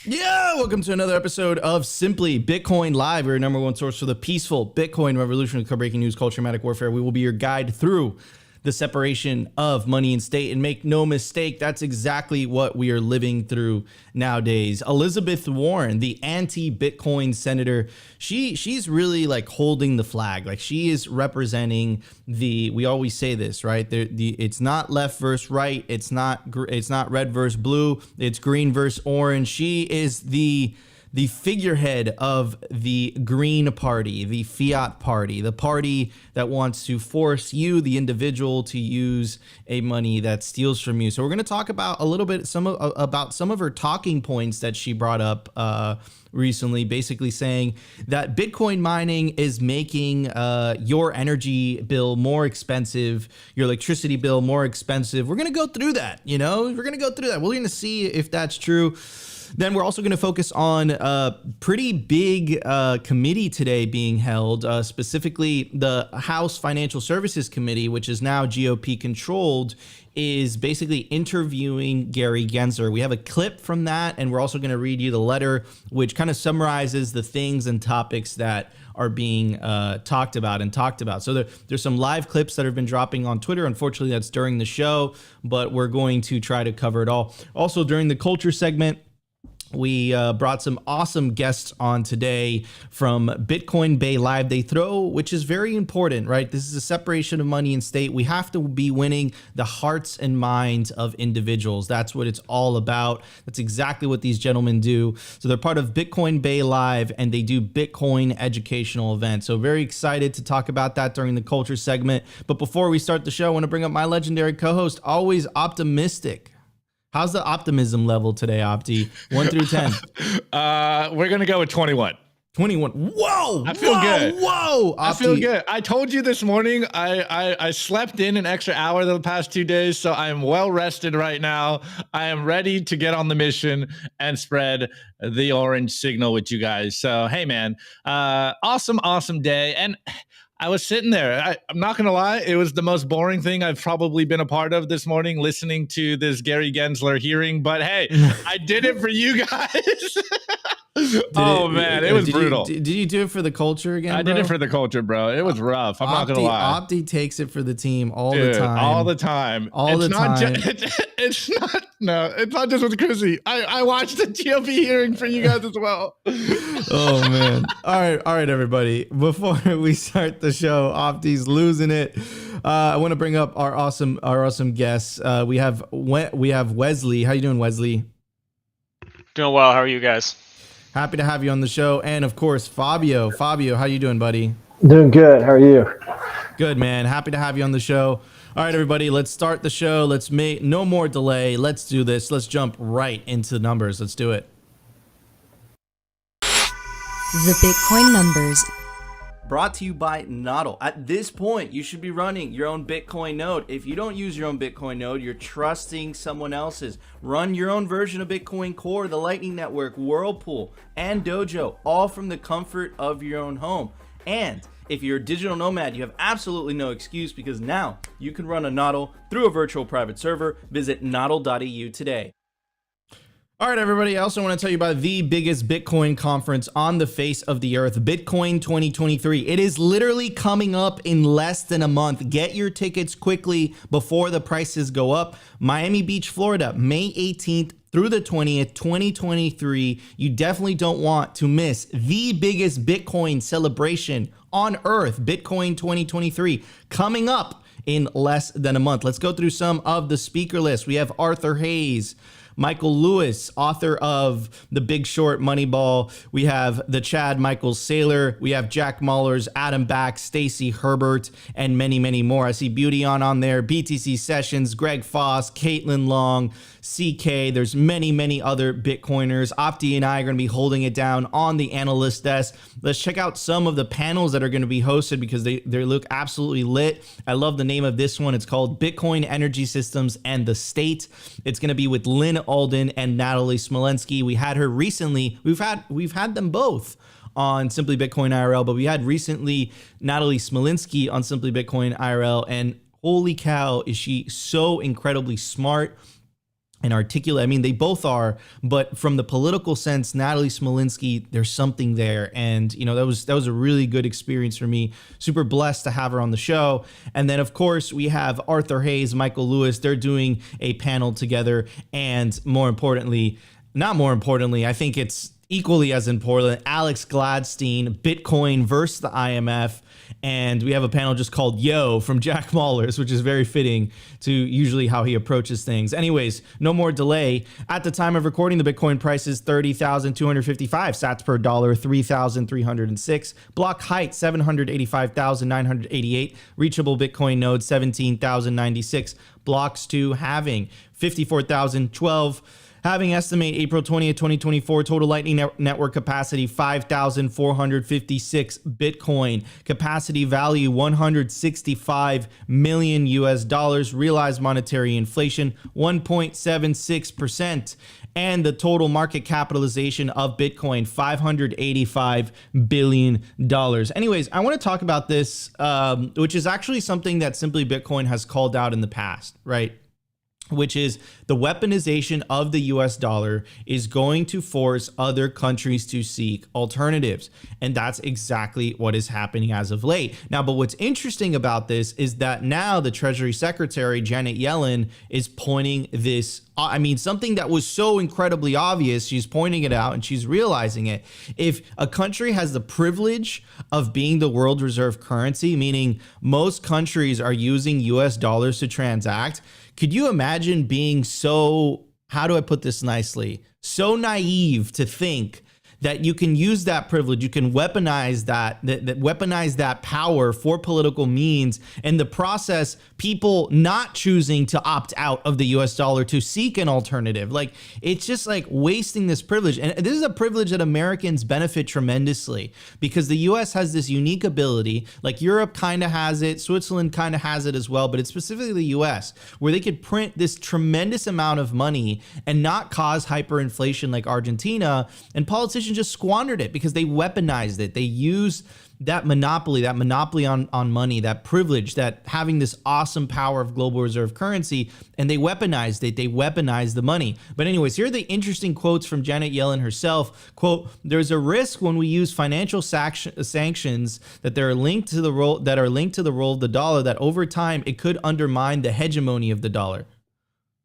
Yeah, welcome to another episode of Simply Bitcoin Live, your number one source for the peaceful Bitcoin revolution with breaking news, culture, matic warfare. We will be your guide through the separation of money and state. And make no mistake, that's exactly what we are living through nowadays. Elizabeth Warren, the anti-Bitcoin senator, she's really like holding the flag. Like she is representing we always say this, right? It's not left versus right. It's not red versus blue. It's green versus orange. She is the figurehead of the Green Party, the Fiat Party, the party that wants to force you, the individual, to use a money that steals from you. So we're going to talk about a little bit about some of her talking points that she brought up recently, basically saying that Bitcoin mining is making your energy bill more expensive, your electricity bill more expensive. We're going to go through that, We're going to go through that. We're going to see if that's true. Then we're also going to focus on a pretty big committee today being held, specifically the House Financial Services Committee, which is now GOP controlled, is basically interviewing Gary Gensler. We have a clip from that, and we're also going to read you the letter, which kind of summarizes the things and topics that are being talked about. So there's some live clips that have been dropping on Twitter. Unfortunately, that's during the show, but we're going to try to cover it all. Also, during the culture segment, we brought some awesome guests on today from Bitcoin Bay Live Day Throw, which is very important, right? This is a separation of money and state. We have to be winning the hearts and minds of individuals. That's what it's all about. That's exactly what these gentlemen do. So they're part of Bitcoin Bay Live, and they do Bitcoin educational events. So very excited to talk about that during the culture segment. But before we start the show, I want to bring up my legendary co-host, always optimistic. How's the optimism level today, Opti? 1 through 10. We're going to go with 21. 21. Whoa! I feel good. Whoa! Opti. I feel good. I told you this morning, I slept in an extra hour the past 2 days, so I am well rested right now. I am ready to get on the mission and spread the orange signal with you guys. So, hey, man, awesome day. And I was sitting there. I'm not going to lie. It was the most boring thing I've probably been a part of this morning, listening to this Gary Gensler hearing. But hey, I did it for you guys. It was brutal. Did you do it for the culture again, I did it for the culture, bro. It was rough. I'm not going to lie. Opti takes it for the team all Dude, the time. All the time. It's not just with Chrissy. I watched the GOP hearing for you guys as well. Oh, man. All right, everybody. Before we start the show, Opti's losing it. I want to bring up our awesome guests. We have Wesley. How you doing, Wesley? Doing well. How are you guys? Happy to have you on the show. And of course, Fabio. Fabio, how you doing, buddy? Doing good. How are you? Good, man. Happy to have you on the show. All right, everybody, let's start the show. Let's make no more delay. Let's do this. Let's jump right into the numbers. Let's do it. The Bitcoin numbers. Brought to you by Nodl. At this point, you should be running your own Bitcoin node. If you don't use your own Bitcoin node, you're trusting someone else's. Run your own version of Bitcoin Core, the Lightning Network, Whirlpool, and Dojo, all from the comfort of your own home. And if you're a digital nomad, you have absolutely no excuse, because now you can run a Nodl through a virtual private server. Visit nodl.eu today. All right, everybody. I also want to tell you about the biggest Bitcoin conference on the face of the earth, Bitcoin 2023. It is literally coming up in less than a month. Get your tickets quickly before the prices go up. Miami Beach, Florida, May 18th through the 20th, 2023. You definitely don't want to miss the biggest Bitcoin celebration on earth, Bitcoin 2023, coming up in less than a month. Let's go through some of the speaker list. We have Arthur Hayes, Michael Lewis, author of The Big Short, Moneyball. We have the Chad Michael Saylor. We have Jack Mallers, Adam Back, Stacey Herbert, and many, many more. I see Beauty on there, BTC Sessions, Greg Foss, Caitlin Long, CK. There's many, many other Bitcoiners. Opti and I are going to be holding it down on the analyst desk. Let's check out some of the panels that are going to be hosted, because they look absolutely lit. I love the name of this one. It's called Bitcoin Energy Systems and the State. It's going to be with Lyn Alden and Natalie Smolensky. We had her recently. We've had them both on Simply Bitcoin IRL, but we had recently Natalie Smolensky on Simply Bitcoin IRL, and holy cow, is she so incredibly smart. and articulate. I mean, they both are, but from the political sense, Natalie Smolinski, there's something there. And, that was a really good experience for me. Super blessed to have her on the show. And then, of course, we have Arthur Hayes, Michael Lewis. They're doing a panel together. And not more importantly, I think it's equally as important, Alex Gladstein, Bitcoin versus the IMF. And we have a panel just called Yo from Jack Mallers, which is very fitting to usually how he approaches things. Anyways, no more delay. At the time of recording, the Bitcoin price is 30,255 sats per dollar, 3,306. Block height, 785,988. Reachable Bitcoin node, 17,096. Blocks to halving, 54,012. Having estimate April 20th, 2024, total Lightning Network capacity 5,456 Bitcoin. Capacity value 165 million US dollars. Realized monetary inflation 1.76%. And the total market capitalization of Bitcoin, $585 billion. Anyways, I want to talk about this, which is actually something that Simply Bitcoin has called out in the past, right? Which is the weaponization of the US dollar is going to force other countries to seek alternatives. And that's exactly what is happening as of late. Now, but what's interesting about this is that now the Treasury Secretary, Janet Yellen, is pointing this, something that was so incredibly obvious, she's pointing it out and she's realizing it. If a country has the privilege of being the world reserve currency, meaning most countries are using US dollars to transact, could you imagine being so, how do I put this nicely, so naive to think that you can use that privilege, you can weaponize that power for political means, and the process, people not choosing to opt out of the US dollar to seek an alternative. Like, it's just like wasting this privilege. And this is a privilege that Americans benefit tremendously because the US has this unique ability, like Europe kind of has it, Switzerland kind of has it as well, but it's specifically the US, where they could print this tremendous amount of money and not cause hyperinflation like Argentina, and politicians just squandered it because they weaponized it. They used that monopoly on money, that privilege, that having this awesome power of global reserve currency, and they weaponized it. They weaponized the money. But anyways, here are the interesting quotes from Janet Yellen herself. Quote, "There's a risk when we use financial sanctions that are linked to the role of the dollar, that over time it could undermine the hegemony of the dollar."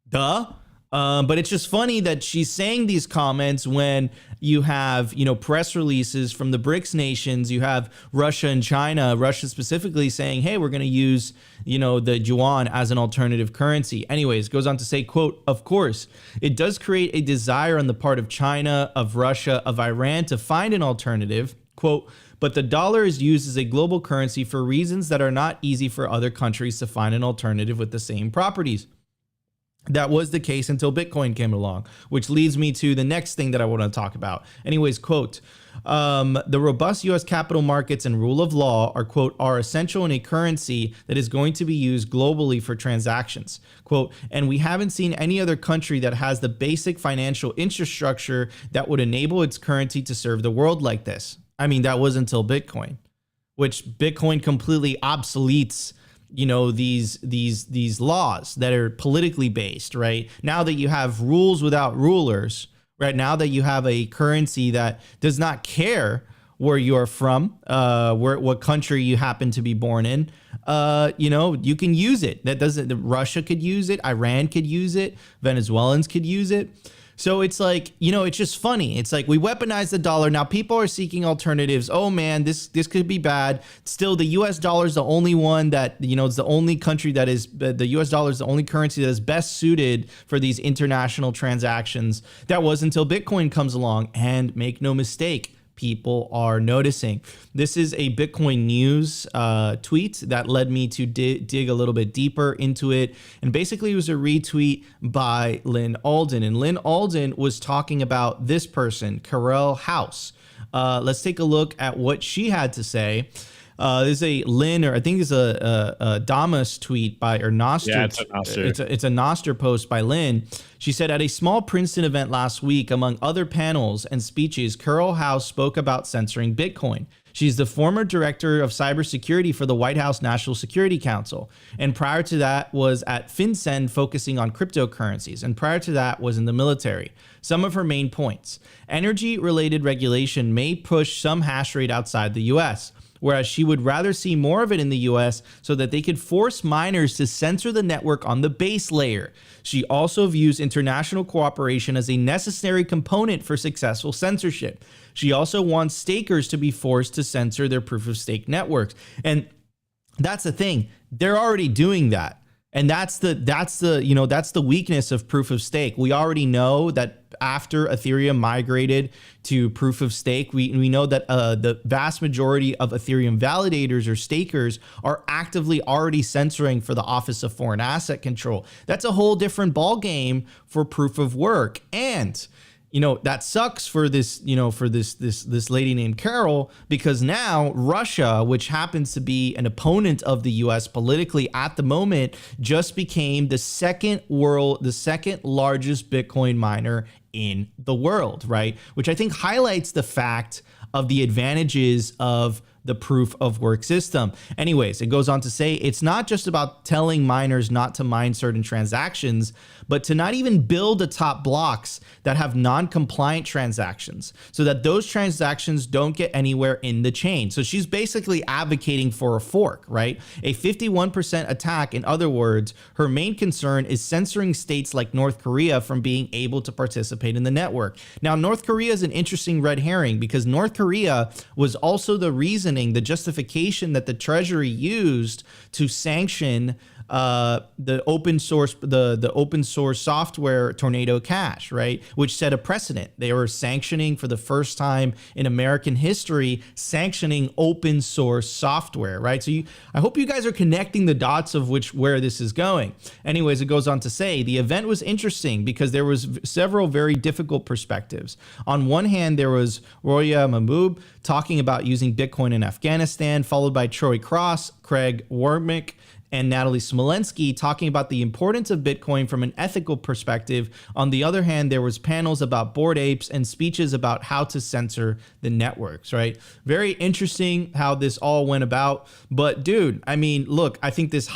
Duh. But it's just funny that she's saying these comments when you have, press releases from the BRICS nations. You have Russia and China, Russia specifically saying, hey, we're going to use, the yuan as an alternative currency. Anyways, goes on to say, quote, "Of course, it does create a desire on the part of China, of Russia, of Iran to find an alternative, quote, but the dollar is used as a global currency for reasons that are not easy for other countries to find an alternative with the same properties. That was the case until Bitcoin came along," which leads me to the next thing that I want to talk about. Anyways, quote, "The robust U.S. capital markets and rule of law are, quote, are essential in a currency that is going to be used globally for transactions, quote, and we haven't seen any other country that has the basic financial infrastructure that would enable its currency to serve the world like this." That was until Bitcoin, which Bitcoin completely obsoletes these laws that are politically based, right? Now that you have rules without rulers, right? Now that you have a currency that does not care where you're from, what country you happen to be born in, you can use it. Russia could use it, Iran could use it, Venezuelans could use it. So it's like, it's just funny. It's like we weaponize the dollar. Now people are seeking alternatives. Oh man, this could be bad. Still, the US dollar is the only one that, it's the only country that is, the US dollar is the only currency that is best suited for these international transactions. That was until Bitcoin comes along, and make no mistake, people are noticing. This is a Bitcoin News tweet that led me to dig a little bit deeper into it. And basically it was a retweet by Lyn Alden. And Lyn Alden was talking about this person, Karel House. Let's take a look at what she had to say. There's a Lyn, or I think it's a Damas tweet or Noster. Yeah, it's a Noster. It's a Noster post by Lyn. She said, at a small Princeton event last week, among other panels and speeches, Karel House spoke about censoring Bitcoin. She's the former director of cybersecurity for the White House National Security Council. And prior to that was at FinCEN focusing on cryptocurrencies. And prior to that was in the military. Some of her main points. Energy-related regulation may push some hash rate outside the US, whereas she would rather see more of it in the US so that they could force miners to censor the network on the base layer. She also views international cooperation as a necessary component for successful censorship. She also wants stakers to be forced to censor their proof of stake networks. And that's the thing. They're already doing that. And that's the weakness of proof of stake. We already know that after Ethereum migrated to proof of stake, we know that the vast majority of Ethereum validators or stakers are actively already censoring for the Office of Foreign Asset Control. That's a whole different ball game for proof of work. And that sucks for this lady named Carol, because now Russia, which happens to be an opponent of the US politically at the moment, just became the second largest Bitcoin miner in the world, right? Which I think highlights the fact of the advantages of the proof of work system. Anyways, it goes on to say it's not just about telling miners not to mine certain transactions, but to not even build the top blocks that have non-compliant transactions so that those transactions don't get anywhere in the chain. So she's basically advocating for a fork, right? A 51% attack. In other words, her main concern is censoring states like North Korea from being able to participate in the network. Now, North Korea is an interesting red herring because North Korea was also the the justification that the Treasury used to sanction the open source software Tornado Cash, right? Which set a precedent. They were sanctioning for the first time in American history, sanctioning open source software, right? So I hope you guys are connecting the dots of where this is going. Anyways, it goes on to say the event was interesting because there was several very difficult perspectives. On one hand, there was Roya Mahmoub talking about using Bitcoin in Afghanistan, followed by Troy Cross, Craig Wormick, and Natalie Smolensky talking about the importance of Bitcoin from an ethical perspective. On the other hand, there was panels about Bored Apes and speeches about how to censor the networks, right? Very interesting how this all went about. But dude, I mean, look, I think this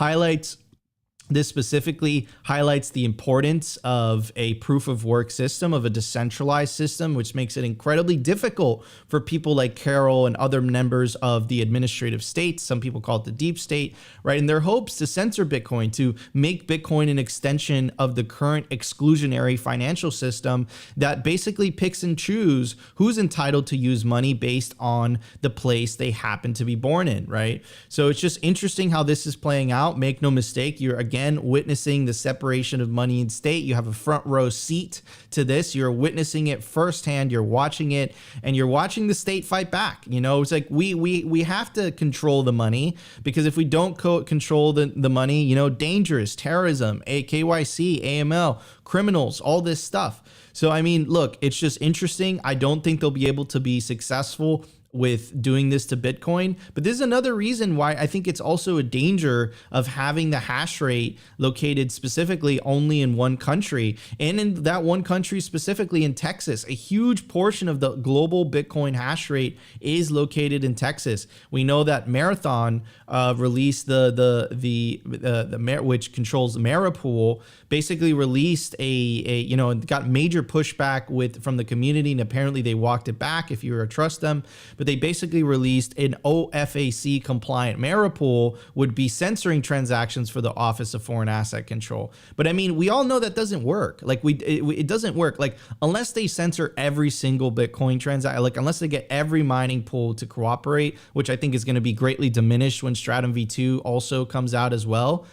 specifically highlights the importance of a proof of work system, of a decentralized system, which makes it incredibly difficult for people like Carol and other members of the administrative state. Some people call it the deep state, right? In their hopes to censor Bitcoin, to make Bitcoin an extension of the current exclusionary financial system that basically picks and chooses who's entitled to use money based on the place they happen to be born in, right? So it's just interesting how this is playing out. Make no mistake, you're again witnessing the separation of money and state. You have a front row seat to this. You're witnessing it firsthand. You're watching it, and you're watching the state fight back. It's like we have to control the money, because if we don't control the money, dangerous terrorism, KYC, AML, criminals, all this stuff. So I mean, look, it's just interesting. I don't think they'll be able to be successful with doing this to Bitcoin. But this is another reason why I think it's also a danger of having the hash rate located specifically only in one country. And in that one country, specifically in Texas, a huge portion of the global Bitcoin hash rate is located in Texas. We know that Marathon released which controls the Mara pool, basically released got major pushback from the community, and apparently they walked it back if you were to trust them. But they basically released an OFAC compliant Mara pool would be censoring transactions for the Office of Foreign Asset Control. But I mean, we all know that doesn't work. Like it doesn't work. Like unless they censor every single Bitcoin transaction, like unless they get every mining pool to cooperate, which I think is going to be greatly diminished when Stratum V2 also comes out as well.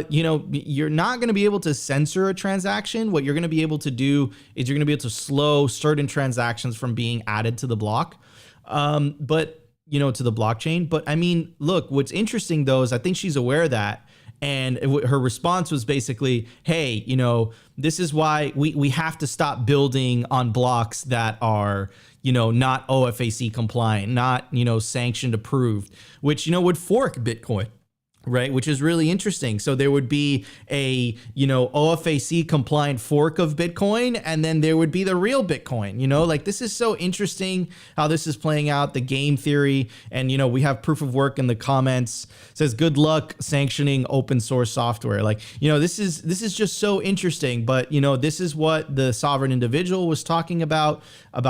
You're not going to be able to censor a transaction. What you're going to be able to do is you're going to be able to slow certain transactions from being added to the block. To the blockchain. But I mean, look, what's interesting though is I think she's aware of that. And her response was basically, hey, this is why we have to stop building on blocks that are, not OFAC compliant, not, sanctioned approved, which, would fork Bitcoin. right? Which is really interesting. So there would be a, OFAC compliant fork of Bitcoin, and then there would be the real Bitcoin, like this is so interesting how this is playing out, the game theory. And, we have proof of work in the comments. It says, good luck sanctioning open source software. Like, this is just so interesting, but this is what the sovereign individual was talking about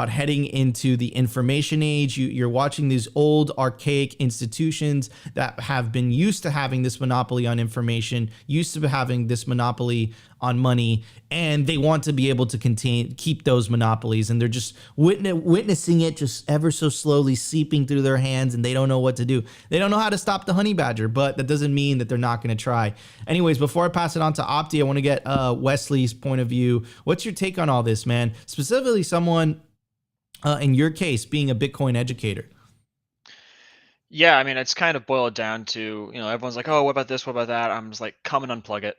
heading into the information age. You're watching these old archaic institutions that have been used to having this monopoly on information, used to having this monopoly on money, and they want to be able to keep those monopolies, and they're just witnessing it just ever so slowly seeping through their hands, and they don't know what to do. They don't know how to stop the honey badger, but that doesn't mean that they're not going to try. Anyways, before I pass it on to Opti, I want to get Wesley's point of view. What's your take on all this, man? Specifically someone, in your case, being a Bitcoin educator. Yeah, I mean, it's kind of boiled down to, everyone's like, oh, what about this? What about that? I'm just like, come and unplug it.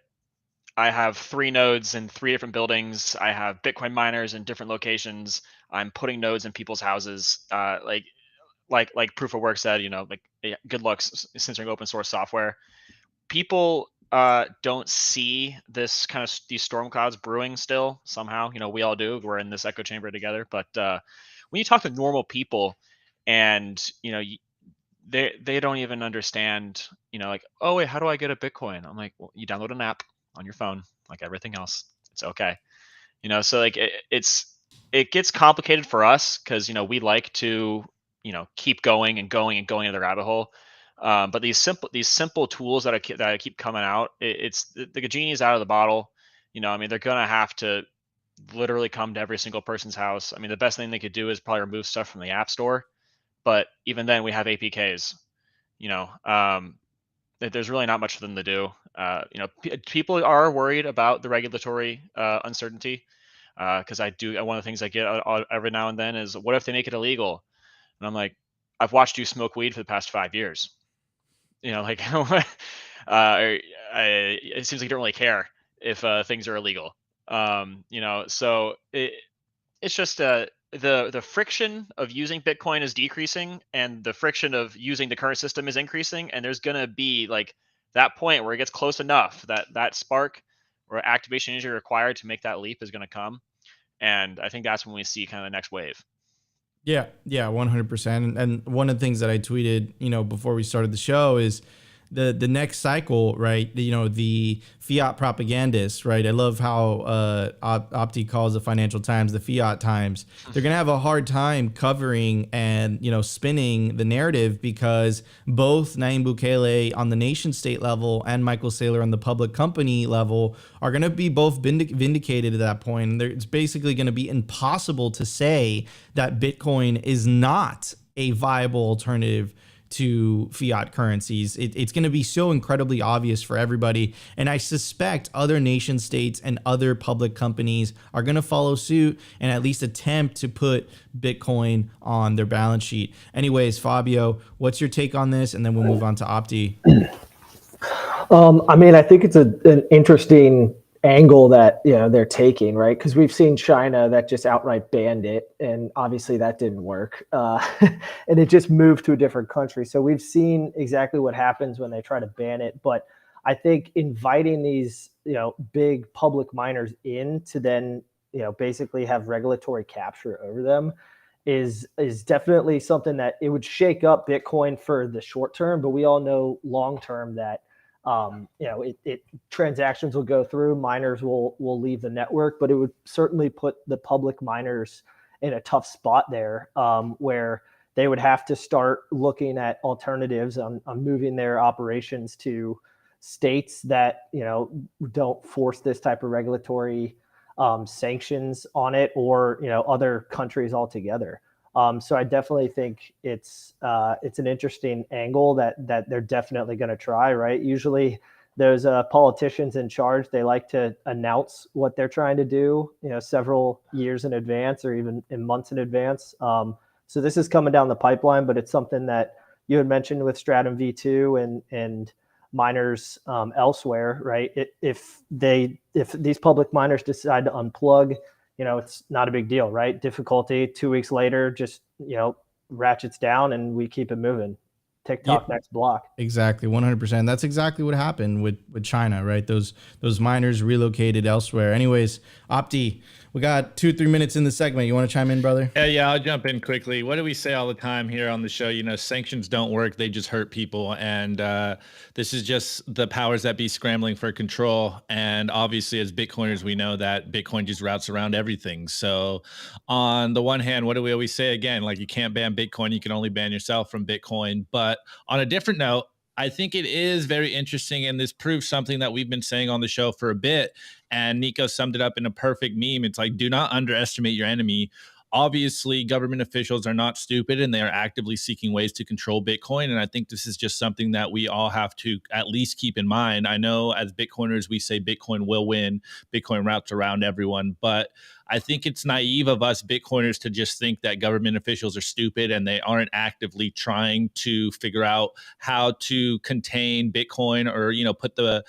I have 3 nodes in 3 different buildings. I have Bitcoin miners in different locations. I'm putting nodes in people's houses. Like proof of work said, good luck censoring open source software. People don't see this kind of these storm clouds brewing still somehow. We all do. We're in this echo chamber together. But when you talk to normal people, and they don't even understand, like, oh wait, how do I get a Bitcoin? I'm like, well, you download an app on your phone, like everything else. It's okay. So like it gets complicated for us because we like to keep going and going and going into the rabbit hole. But these simple tools that I keep coming out, it's the genie's out of the bottle. I mean, they're gonna have to literally come to every single person's house. I mean, the best thing they could do is probably remove stuff from the app store. But even then, we have APKs. There's really not much for them to do. People are worried about the regulatory uncertainty because one of the things I get every now and then is, what if they make it illegal? And I'm like, I've watched you smoke weed for the past 5 years. Like it seems like you don't really care if things are illegal. So it's just the friction of using Bitcoin is decreasing, and the friction of using the current system is increasing. And there's gonna be like that point where it gets close enough that spark or activation energy required to make that leap is gonna come. And I think that's when we see kind of the next wave. Yeah, 100%. And one of the things that I tweeted, before we started the show is the next cycle, right? The fiat propagandists, right? I love how Opti calls the Financial Times the fiat times. They're going to have a hard time covering and, spinning the narrative, because both Nayib Bukele on the nation state level and Michael Saylor on the public company level are going to be both vindicated at that point. It's basically going to be impossible to say that Bitcoin is not a viable alternative to fiat currencies. It's going to be so incredibly obvious for everybody. And I suspect other nation states and other public companies are going to follow suit and at least attempt to put Bitcoin on their balance sheet. Anyways, Fabio, what's your take on this? And then we'll move on to Opti. I mean, I think it's an interesting angle that they're taking, right? Because we've seen China that just outright banned it, and obviously that didn't work, and it just moved to a different country. So we've seen exactly what happens when they try to ban it. But I think inviting these big public miners in to then basically have regulatory capture over them is definitely something that it would shake up Bitcoin for the short term. But we all know long term that transactions will go through, miners will leave the network, but it would certainly put the public miners in a tough spot there, where they would have to start looking at alternatives on moving their operations to states that don't force this type of regulatory sanctions on it, or other countries altogether. So I definitely think it's an interesting angle that they're definitely going to try, right? Usually those politicians in charge, they like to announce what they're trying to do, several years in advance or even in months in advance. So this is coming down the pipeline, but it's something that you had mentioned with Stratum V2 and miners elsewhere, right? If these public miners decide to unplug, it's not a big deal, right? Difficulty 2 weeks later, just, ratchets down and we keep it moving. TikTok next block. Exactly, 100%. That's exactly what happened with China, right? Those miners relocated elsewhere. Anyways, Opti, we got 2-3 minutes in the segment. You want to chime in, brother? Yeah, I'll jump in quickly. What do we say all the time here on the show? You know, sanctions don't work; they just hurt people, and this is just the powers that be scrambling for control. And obviously, as Bitcoiners, we know that Bitcoin just routes around everything. So, on the one hand, what do we always say again? Like, you can't ban Bitcoin; you can only ban yourself from Bitcoin. But on a different note, I think it is very interesting, and this proves something that we've been saying on the show for a bit. And Nico summed it up in a perfect meme. It's like, do not underestimate your enemy. Obviously, government officials are not stupid, and they are actively seeking ways to control Bitcoin. And I think this is just something that we all have to at least keep in mind. I know as Bitcoiners, we say Bitcoin will win. Bitcoin routes around everyone. But I think it's naive of us Bitcoiners to just think that government officials are stupid and they aren't actively trying to figure out how to contain Bitcoin or, you know, put the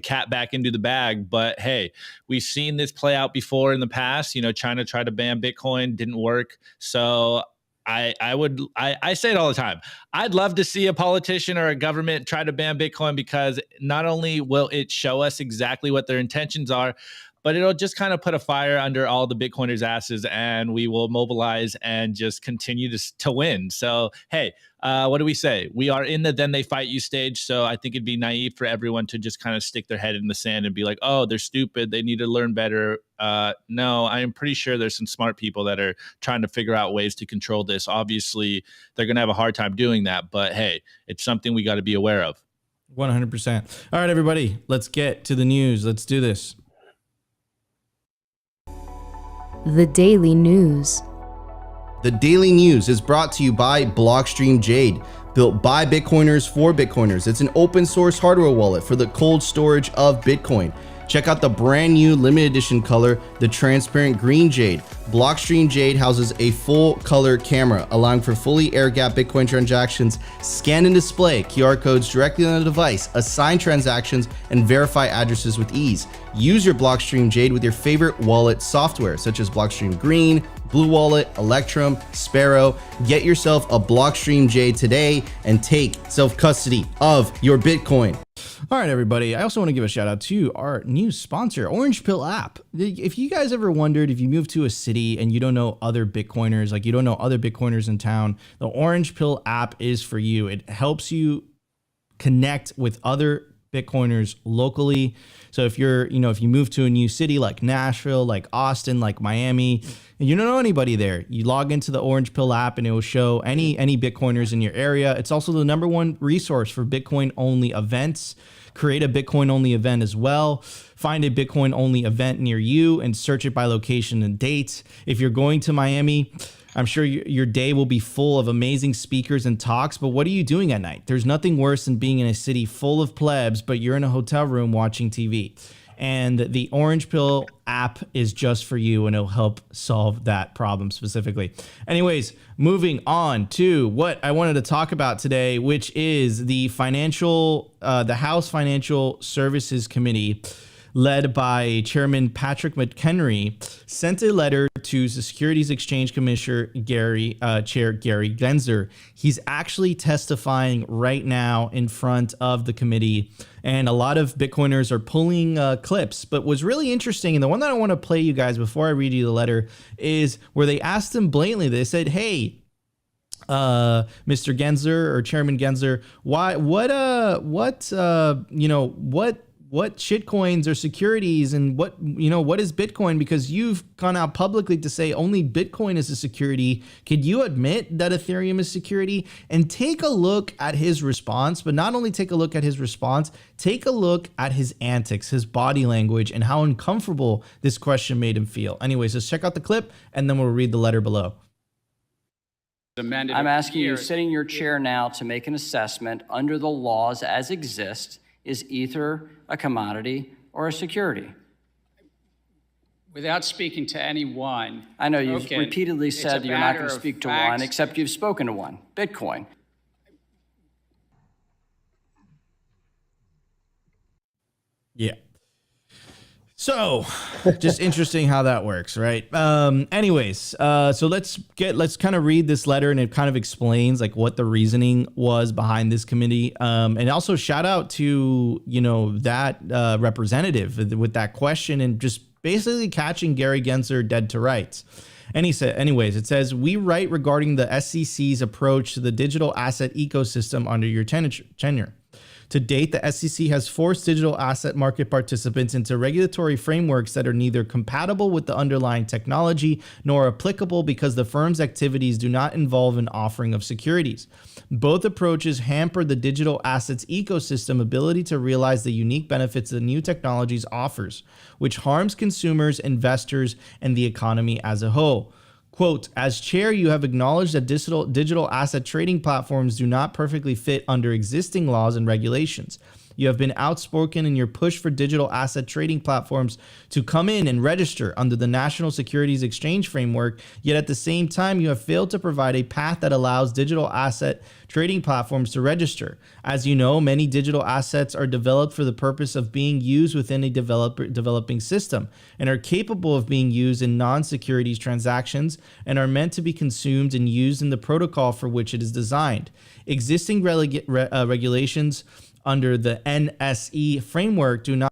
cat back into the bag. But hey, we've seen this play out before in the past. You know, China tried to ban Bitcoin, didn't work. So I say it all the time. I'd love to see a politician or a government try to ban Bitcoin, because not only will it show us exactly what their intentions are, but it'll just kind of put a fire under all the Bitcoiners' asses, and we will mobilize and just continue to win. So, hey, what do we say? We are in the then they fight you stage. So I think it'd be naive for everyone to just kind of stick their head in the sand and be like, oh, they're stupid, they need to learn better. No, I am pretty sure there's some smart people that are trying to figure out ways to control this. Obviously, they're going to have a hard time doing that. But hey, it's something we got to be aware of. 100%. All right, everybody, let's get to the news. Let's do this. The Daily News. The Daily News is brought to you by Blockstream Jade, built by Bitcoiners for Bitcoiners. It's an open source hardware wallet for the cold storage of Bitcoin. Check out the brand new limited edition color, the transparent green Jade. Blockstream Jade houses a full color camera, allowing for fully air-gapped Bitcoin transactions, scan and display QR codes directly on the device, assign transactions, and verify addresses with ease. Use your Blockstream Jade with your favorite wallet software, such as Blockstream Green, Blue Wallet, Electrum, Sparrow. Get yourself a Blockstream Jade today and take self-custody of your Bitcoin. All right, everybody. I also want to give a shout out to our new sponsor, Orange Pill app. If you guys ever wondered, if you move to a city and you don't know other Bitcoiners, like you don't know other Bitcoiners in town, the Orange Pill app is for you. It helps you connect with other Bitcoiners locally. So if you're, if you move to a new city like Nashville, like Austin, like Miami, and you don't know anybody there, you log into the Orange Pill app and it will show any Bitcoiners in your area. It's also the #1 resource for Bitcoin only events. Create a Bitcoin only event as well. Find a Bitcoin only event near you and search it by location and date. If you're going to Miami, I'm sure your day will be full of amazing speakers and talks, but what are you doing at night? There's nothing worse than being in a city full of plebs, but you're in a hotel room watching TV. And the Orange Pill app is just for you, and it'll help solve that problem specifically. Anyways, moving on to what I wanted to talk about today, which is the House Financial Services Committee, led by Chairman Patrick McHenry, sent a letter to the Securities Exchange Commissioner Chair Gary Gensler. He's actually testifying right now in front of the committee, and a lot of Bitcoiners are pulling clips. But what's really interesting, and the one that I want to play you guys before I read you the letter, is where they asked him blatantly. They said, "Hey, Mr. Gensler or Chairman Gensler, what shitcoins are securities, and what is Bitcoin? Because you've gone out publicly to say only Bitcoin is a security. Could you admit that Ethereum is security?" And take a look at his response, but not only take a look at his response, take a look at his antics, his body language, and how uncomfortable this question made him feel. Anyways, let's check out the clip and then we'll read the letter below. I'm asking you, sitting in your chair now, to make an assessment under the laws as exist. Is Ether a commodity or a security? Without speaking to anyone. I know you've repeatedly said that you're not going to speak to one, except you've spoken to one, Bitcoin. Yeah. So just interesting how that works, right? Anyways, so let's kind of read this letter, and it kind of explains like what the reasoning was behind this committee. And also shout out to, that representative with that question and just basically catching Gary Gensler dead to rights. And he said, anyways, it says, we write regarding the SEC's approach to the digital asset ecosystem under your tenure. To date, the SEC has forced digital asset market participants into regulatory frameworks that are neither compatible with the underlying technology nor applicable because the firm's activities do not involve an offering of securities. Both approaches hamper the digital assets ecosystem ability to realize the unique benefits the new technologies offers, which harms consumers, investors, and the economy as a whole. Quote, as chair, you have acknowledged that digital asset trading platforms do not perfectly fit under existing laws and regulations. You have been outspoken in your push for digital asset trading platforms to come in and register under the National Securities Exchange framework, yet at the same time, you have failed to provide a path that allows digital asset trading platforms to register. As you know, many digital assets are developed for the purpose of being used within a developing system and are capable of being used in non-securities transactions and are meant to be consumed and used in the protocol for which it is designed. Existing regulations under the NSE framework do not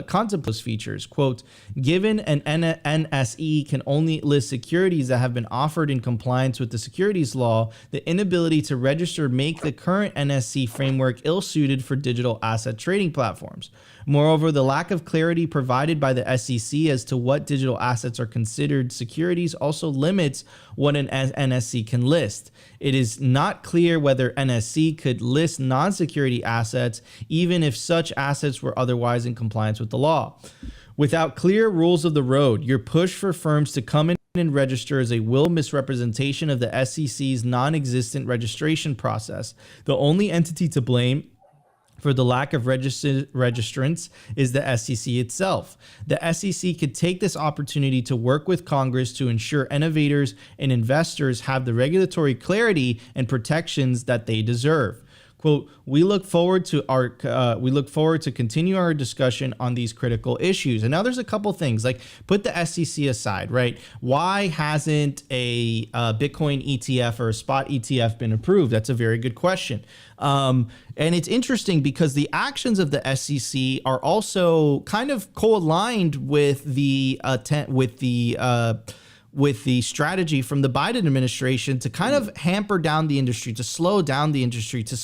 contemplate those features. Quote, given an NSE can only list securities that have been offered in compliance with the securities law, the inability to register make the current NSE framework ill-suited for digital asset trading platforms. Moreover, the lack of clarity provided by the SEC as to what digital assets are considered securities also limits what an NSE can list. It is not clear whether NSE could list non-security assets, even if such assets were otherwise in compliance with the law. Without clear rules of the road, your push for firms to come in and register is a willful misrepresentation of the SEC's non-existent registration process. The only entity to blame for the lack of registrants is the SEC itself. The SEC could take this opportunity to work with Congress to ensure innovators and investors have the regulatory clarity and protections that they deserve. Quote, we look forward to continue our discussion on these critical issues. And now there's a couple things, like put the SEC aside, right? Why hasn't a Bitcoin ETF or a spot ETF been approved? That's a very good question. And it's interesting because the actions of the SEC are also kind of co-aligned with the strategy from the Biden administration to kind of hamper down the industry, to slow down the industry, to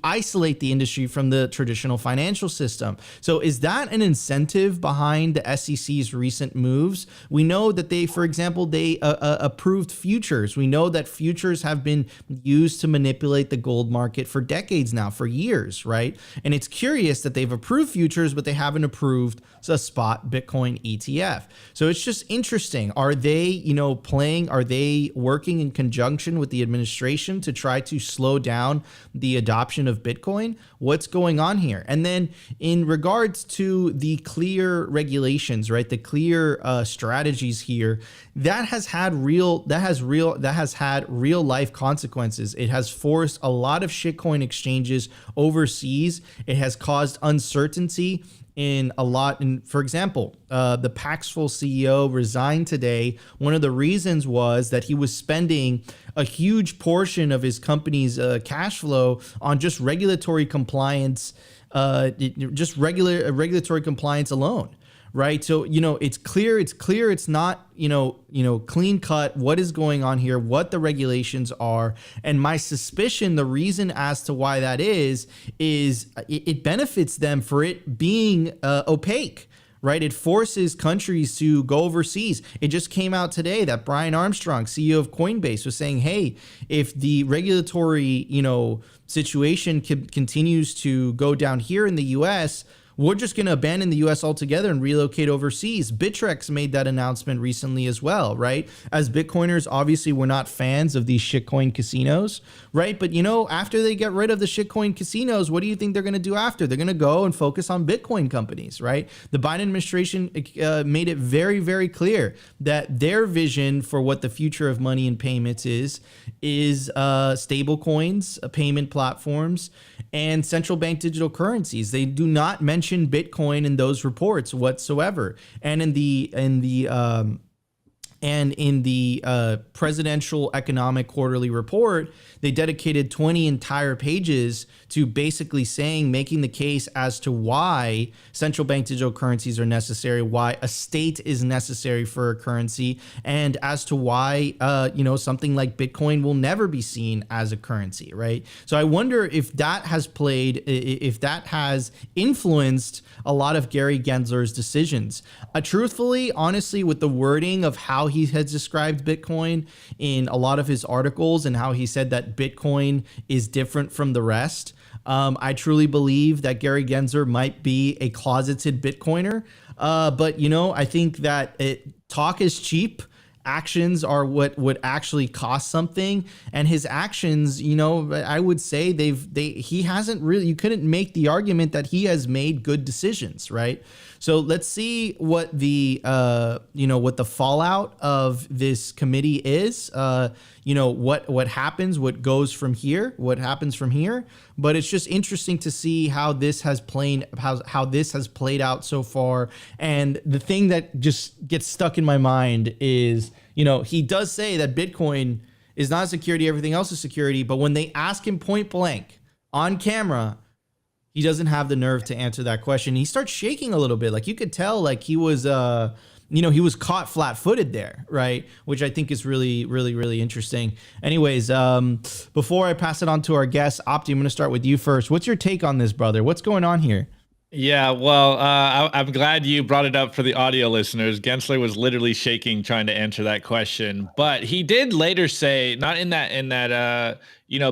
isolate the industry from the traditional financial system. So is that an incentive behind the SEC's recent moves? We know that for example, they approved futures. We know that futures have been used to manipulate the gold market for decades now, for years, right? And it's curious that they've approved futures, but they haven't approved a spot Bitcoin ETF. So it's just interesting. Are they working in conjunction with the administration to try to slow down the adoption of Bitcoin? What's going on here? And then in regards to the clear regulations, right? The clear strategies here, that has had real life consequences. It has forced a lot of shitcoin exchanges overseas. It has caused uncertainty in a lot. And for example, the Paxful CEO resigned today. One of the reasons was that he was spending a huge portion of his company's cash flow on just regulatory compliance, regulatory compliance alone. Right. So, it's clear. It's not, clean cut what is going on here, what the regulations are. And my suspicion, the reason as to why that is it benefits them for it being opaque. Right. It forces countries to go overseas. It just came out today that Brian Armstrong, CEO of Coinbase, was saying, hey, if the regulatory, situation continues to go down here in the U.S., we're just going to abandon the U.S. altogether and relocate overseas. Bittrex made that announcement recently as well, right? As Bitcoiners, obviously, we're not fans of these shitcoin casinos, right? But, after they get rid of the shitcoin casinos, what do you think they're going to do after? They're going to go and focus on Bitcoin companies, right? The Biden administration made it very, very clear that their vision for what the future of money and payments is stable coins, payment platforms, and central bank digital currencies. They do not mention mention Bitcoin in those reports whatsoever. And in the presidential economic quarterly report, they dedicated 20 entire pages to basically making the case as to why central bank digital currencies are necessary, why a state is necessary for a currency, and as to why, something like Bitcoin will never be seen as a currency, right? So I wonder if that has influenced a lot of Gary Gensler's decisions. Truthfully, honestly, with the wording of how he has described Bitcoin in a lot of his articles and how he said that Bitcoin is different from the rest, I truly believe that Gary Gensler might be a closeted Bitcoiner. But, I think that talk is cheap. Actions are what would actually cost something, and his actions, I would say he hasn't really, you couldn't make the argument that he has made good decisions, right? So let's see what the fallout of this committee is, what happens, what happens from here. But it's just interesting to see how this has played out so far. And the thing that just gets stuck in my mind is, he does say that Bitcoin is not a security, everything else is security. But when they ask him point blank on camera, he doesn't have the nerve to answer that question. He starts shaking a little bit. Like, you could tell, like, he was caught flat-footed there, right? Which I think is really, really, really interesting. Anyways, before I pass it on to our guest, Opti, I'm going to start with you first. What's your take on this, brother? What's going on here? Yeah, well, I'm glad you brought it up for the audio listeners. Gensler was literally shaking trying to answer that question, but he did later say, not in that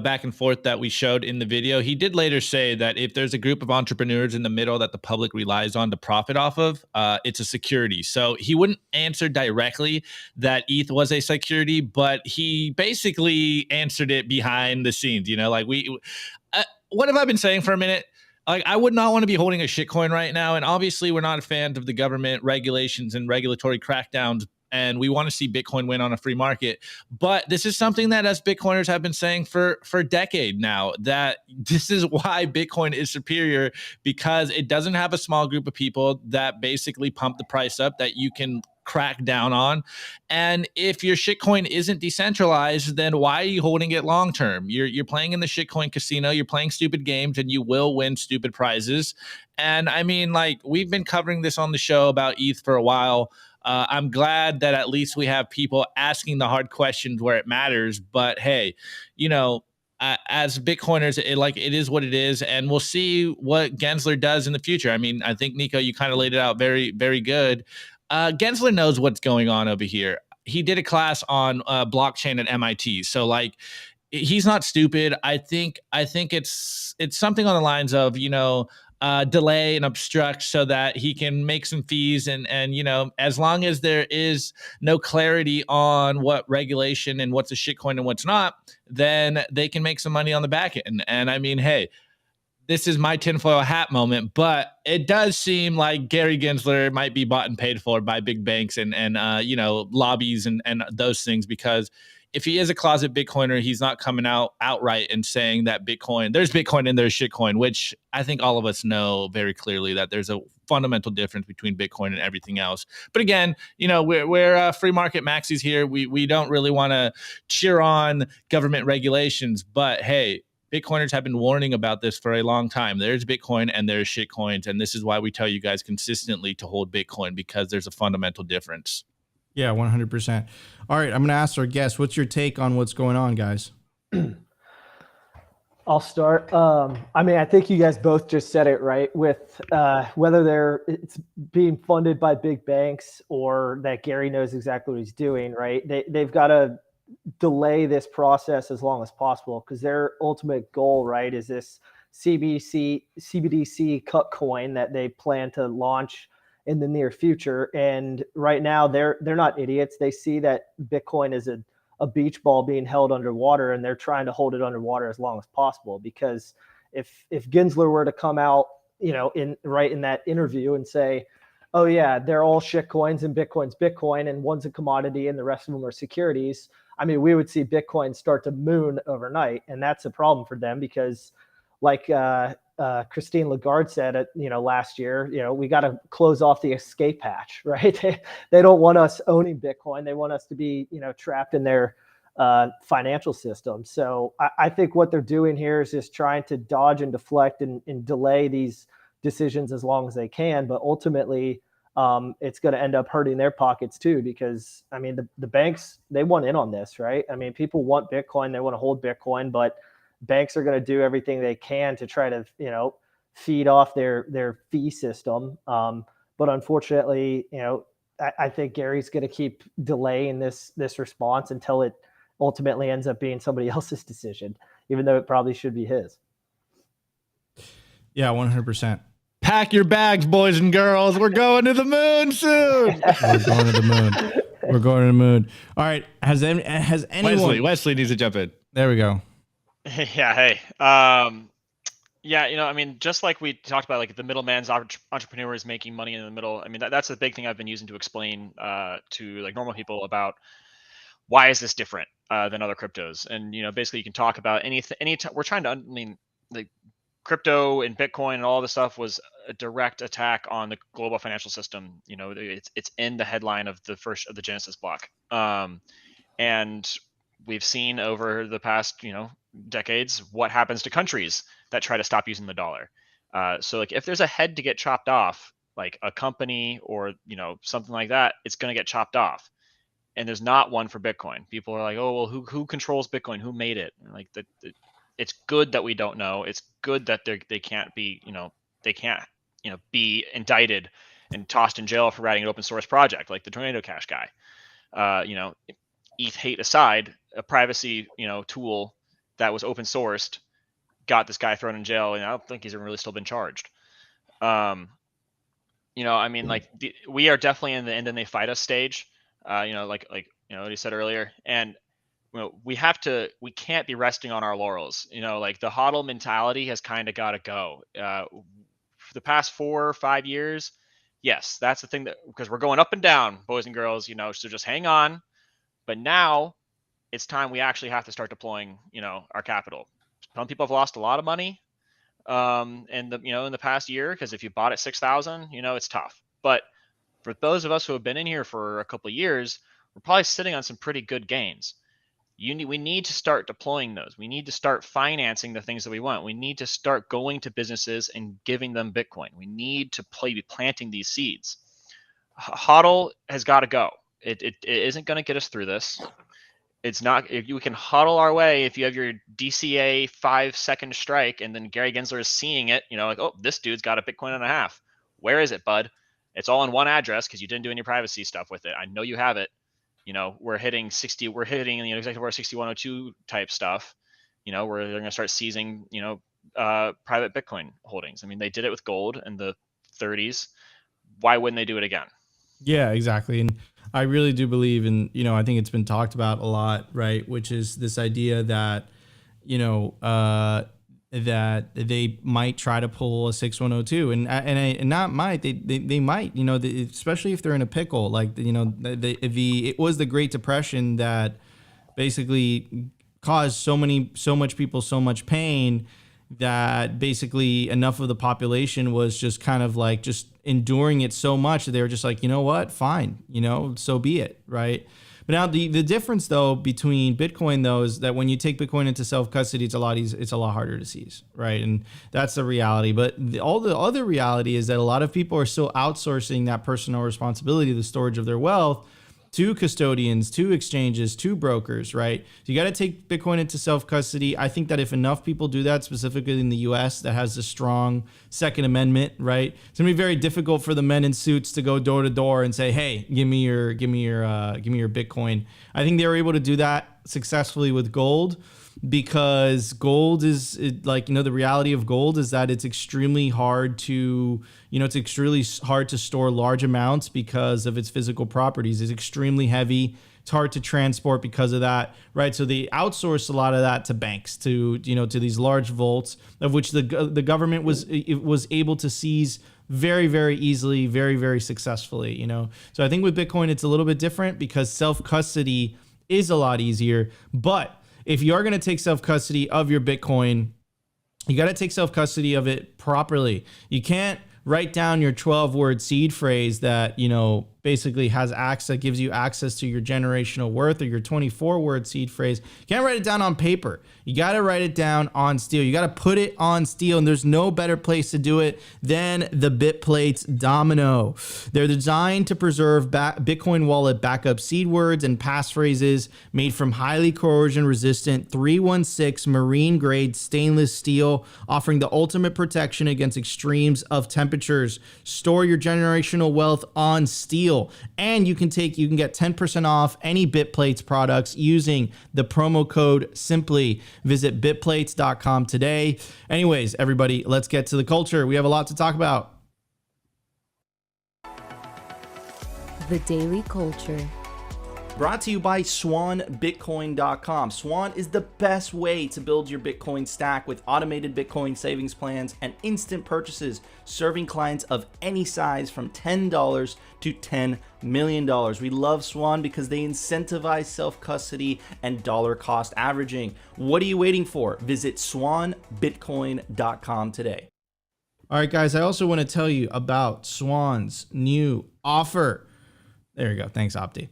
back and forth that we showed in the video, he did later say that if there's a group of entrepreneurs in the middle that the public relies on to profit off of, it's a security. So he wouldn't answer directly that ETH was a security, but he basically answered it behind the scenes. What have I been saying for a minute? Like, I would not want to be holding a shitcoin right now. And obviously, we're not a fan of the government regulations and regulatory crackdowns, and we want to see Bitcoin win on a free market. But this is something that us Bitcoiners have been saying for a decade now, that this is why Bitcoin is superior, because it doesn't have a small group of people that basically pump the price up that you can crack down on. And if your shitcoin isn't decentralized, then why are you holding it long term? You're playing in the shitcoin casino, you're playing stupid games, and you will win stupid prizes. And I mean, like, we've been covering this on the show about ETH for a while. I'm glad that at least we have people asking the hard questions where it matters. But hey, as Bitcoiners, it is what it is, and we'll see what Gensler does in the future. I mean, I think, Nico, you kind of laid it out very, very good. Gensler knows what's going on over here. He did a class on blockchain at MIT, so like, he's not stupid. I think it's something on the lines of delay and obstruct so that he can make some fees, and as long as there is no clarity on what regulation and what's a shitcoin and what's not, then they can make some money on the back end. And I mean, hey, this is my tinfoil hat moment, but it does seem like Gary Gensler might be bought and paid for by big banks and lobbies and those things, because if he is a closet Bitcoiner, he's not coming out outright and saying that there's Bitcoin and there's shitcoin, which I think all of us know very clearly that there's a fundamental difference between Bitcoin and everything else. But again, we're free market maxis here. We don't really want to cheer on government regulations, but hey, Bitcoiners have been warning about this for a long time. There's Bitcoin and there's shitcoins, and this is why we tell you guys consistently to hold Bitcoin, because there's a fundamental difference. Yeah, 100%. All right, I'm going to ask our guest, what's your take on what's going on, guys? I'll start. I think you guys both just said it right, with whether it's being funded by big banks or that Gary knows exactly what he's doing, right? They've got to delay this process as long as possible, because their ultimate goal, right, is this CBDC cut coin that they plan to launch in the near future. And right now they're not idiots. They see that Bitcoin is a beach ball being held underwater, and they're trying to hold it underwater as long as possible. Because if Gensler were to come out, in that interview and say, oh yeah, they're all shit coins and Bitcoin's Bitcoin and one's a commodity and the rest of them are securities, we would see Bitcoin start to moon overnight. And that's a problem for them, because like Christine Lagarde said, last year, we got to close off the escape hatch, right? They don't want us owning Bitcoin. They want us to be, trapped in their financial system. So I think what they're doing here is just trying to dodge and deflect and delay these decisions as long as they can. But ultimately, it's going to end up hurting their pockets too, because I mean, the banks, they want in on this, right? I mean, people want Bitcoin, they want to hold Bitcoin, but banks are going to do everything they can to try to, feed off their fee system. But unfortunately, I think Gary's going to keep delaying this response until it ultimately ends up being somebody else's decision, even though it probably should be his. Yeah, 100%. Pack your bags, boys and girls. We're going to the moon soon. We're going to the moon. We're going to the moon. All right. Has anyone? Wesley needs to jump in. There we go. Yeah. Hey. Yeah. I mean, just like we talked about, like the middleman's entrepreneur is making money in the middle. I mean, that's the big thing I've been using to explain to like normal people about why is this different than other cryptos. And basically, you can talk about anything. We're trying to. I mean, like crypto and Bitcoin and all this stuff was a direct attack on the global financial system. It's in the headline of the Genesis block. And we've seen over the past, decades, what happens to countries that try to stop using the dollar. So like if there's a head to get chopped off, like a company or, something like that, it's going to get chopped off. And there's not one for Bitcoin. People are like, oh, well, who controls Bitcoin? Who made it? And like it's good that we don't know. It's good that they can't be, be indicted and tossed in jail for writing an open source project like the Tornado Cash guy. ETH hate aside, a privacy, tool that was open sourced got this guy thrown in jail, and I don't think he's really still been charged. I mean, like we are definitely in the end and they fight us stage. Like what he said earlier, and we can't be resting on our laurels. Like the hodl mentality has kind of got to go. For the past 4 or 5 years, yes, that's the thing because we're going up and down, boys and girls. So just hang on. But now it's time we actually have to start deploying, our capital. Some people have lost a lot of money, in the past year, because if you bought at 6,000, it's tough. But for those of us who have been in here for a couple of years, we're probably sitting on some pretty good gains. We need to start deploying those. We need to start financing the things that we want. We need to start going to businesses and giving them Bitcoin. We need to be planting these seeds. HODL has got to go. It isn't going to get us through this. It's not. If you can HODL our way, if you have your DCA 5-second strike, and then Gary Gensler is seeing it, like, oh, this dude's got a Bitcoin and a half. Where is it, bud? It's all in one address because you didn't do any privacy stuff with it. I know you have it. We're hitting 60. We're hitting executive order 6102 type stuff. Where they're going to start seizing private Bitcoin holdings. I mean, they did it with gold in the 30s. Why wouldn't they do it again? Yeah, exactly. And I really do believe in, I think it's been talked about a lot, right? Which is this idea that, that they might try to pull a 6102 and not might, they might, especially if they're in a pickle, like, it was the Great Depression that basically caused so much people so much pain that basically enough of the population was just kind of like just enduring it so much that they were just like, you know what, fine, so be it, right? But now the difference though between Bitcoin though is that when you take Bitcoin into self-custody, it's a lot harder to seize, right? And that's the reality. But all the other reality is that a lot of people are still outsourcing that personal responsibility, the storage of their wealth, to custodians, to exchanges, to brokers, right? So you got to take Bitcoin into self-custody. I think that if enough people do that, specifically in the US that has a strong Second Amendment, right? It's gonna be very difficult for the men in suits to go door to door and say, hey, give me your Bitcoin. I think they were able to do that successfully with gold, because gold is the reality of gold is that it's extremely hard to, store large amounts because of its physical properties. It's extremely heavy. It's hard to transport because of that, right? So they outsourced a lot of that to banks, to these large vaults, of which the government was able to seize very, very easily, very, very successfully, So I think with Bitcoin, it's a little bit different because self-custody is a lot easier. But if you are going to take self-custody of your Bitcoin, You got to take self-custody of it properly. You can't write down your 12-word seed phrase that, basically has access, that gives you access to your generational worth, or your 24-word seed phrase. You can't write it down on paper. You got to write it down on steel. You got to put it on steel, and there's no better place to do it than the BitPlates Domino. They're designed to preserve Bitcoin wallet backup seed words and passphrases made from highly corrosion-resistant 316 marine-grade stainless steel, offering the ultimate protection against extremes of temperatures. Store your generational wealth on steel. And you can get 10% off any BitPlates products using the promo code SIMPLY. Visit bitplates.com today. Anyways, everybody, let's get to the culture. We have a lot to talk about. The Daily Culture. Brought to you by SwanBitcoin.com. Swan is the best way to build your Bitcoin stack with automated Bitcoin savings plans and instant purchases, serving clients of any size from $10 to $10 million. We love Swan because they incentivize self-custody and dollar cost averaging. What are you waiting for? Visit SwanBitcoin.com today. All right, guys, I also want to tell you about Swan's new offer. There you go. Thanks, Opti.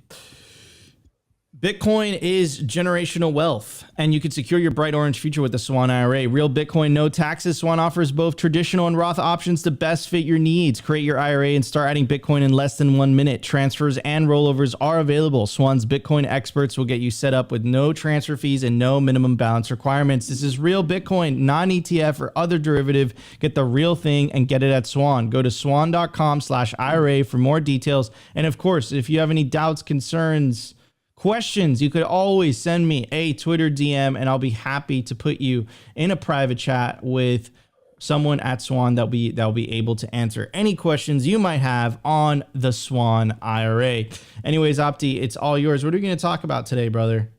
Bitcoin is generational wealth, and you can secure your bright orange future with the Swan IRA. Real Bitcoin, no taxes. Swan offers both traditional and Roth options to best fit your needs. Create your IRA and start adding Bitcoin in less than 1 minute. Transfers and rollovers are available. Swan's Bitcoin experts will get you set up with no transfer fees and no minimum balance requirements. This is real Bitcoin, non-ETF or other derivative. Get the real thing and get it at Swan. Go to swan.com/IRA for more details. And of course, if you have any doubts, concerns, questions, you could always send me a Twitter DM, and I'll be happy to put you in a private chat with someone at Swan that'll be able to answer any questions you might have on the Swan IRA. Anyways, Opti, it's all yours. What are we going to talk about today, brother?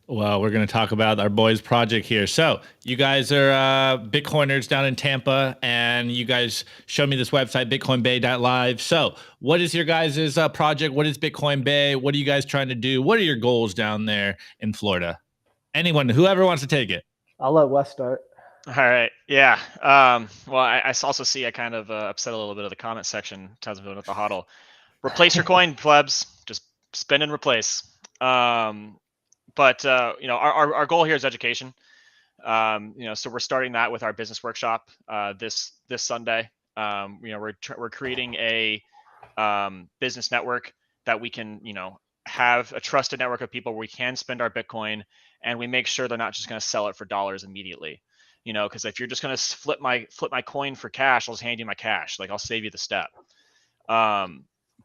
Well, we're going to talk about our boys' project here. So you guys are Bitcoiners down in Tampa, and you guys showed me this website, bitcoinbay.live. So what is your guys' project? What is Bitcoin Bay? What are you guys trying to do? What are your goals down there in Florida? Anyone, whoever wants to take it. I'll let Wes start. All right. Yeah. Well, I also see I kind of upset a little bit of the comment section. Tells me about the hodl. Replace your coin, plebs. Just spend and replace. But our goal here is education. So we're starting that with our business workshop this Sunday. We're creating a business network that we can have a trusted network of people where we can spend our Bitcoin, and we make sure they're not just going to sell it for dollars immediately. Because if you're just going to flip my coin for cash, I'll just hand you my cash. Like, I'll save you the step.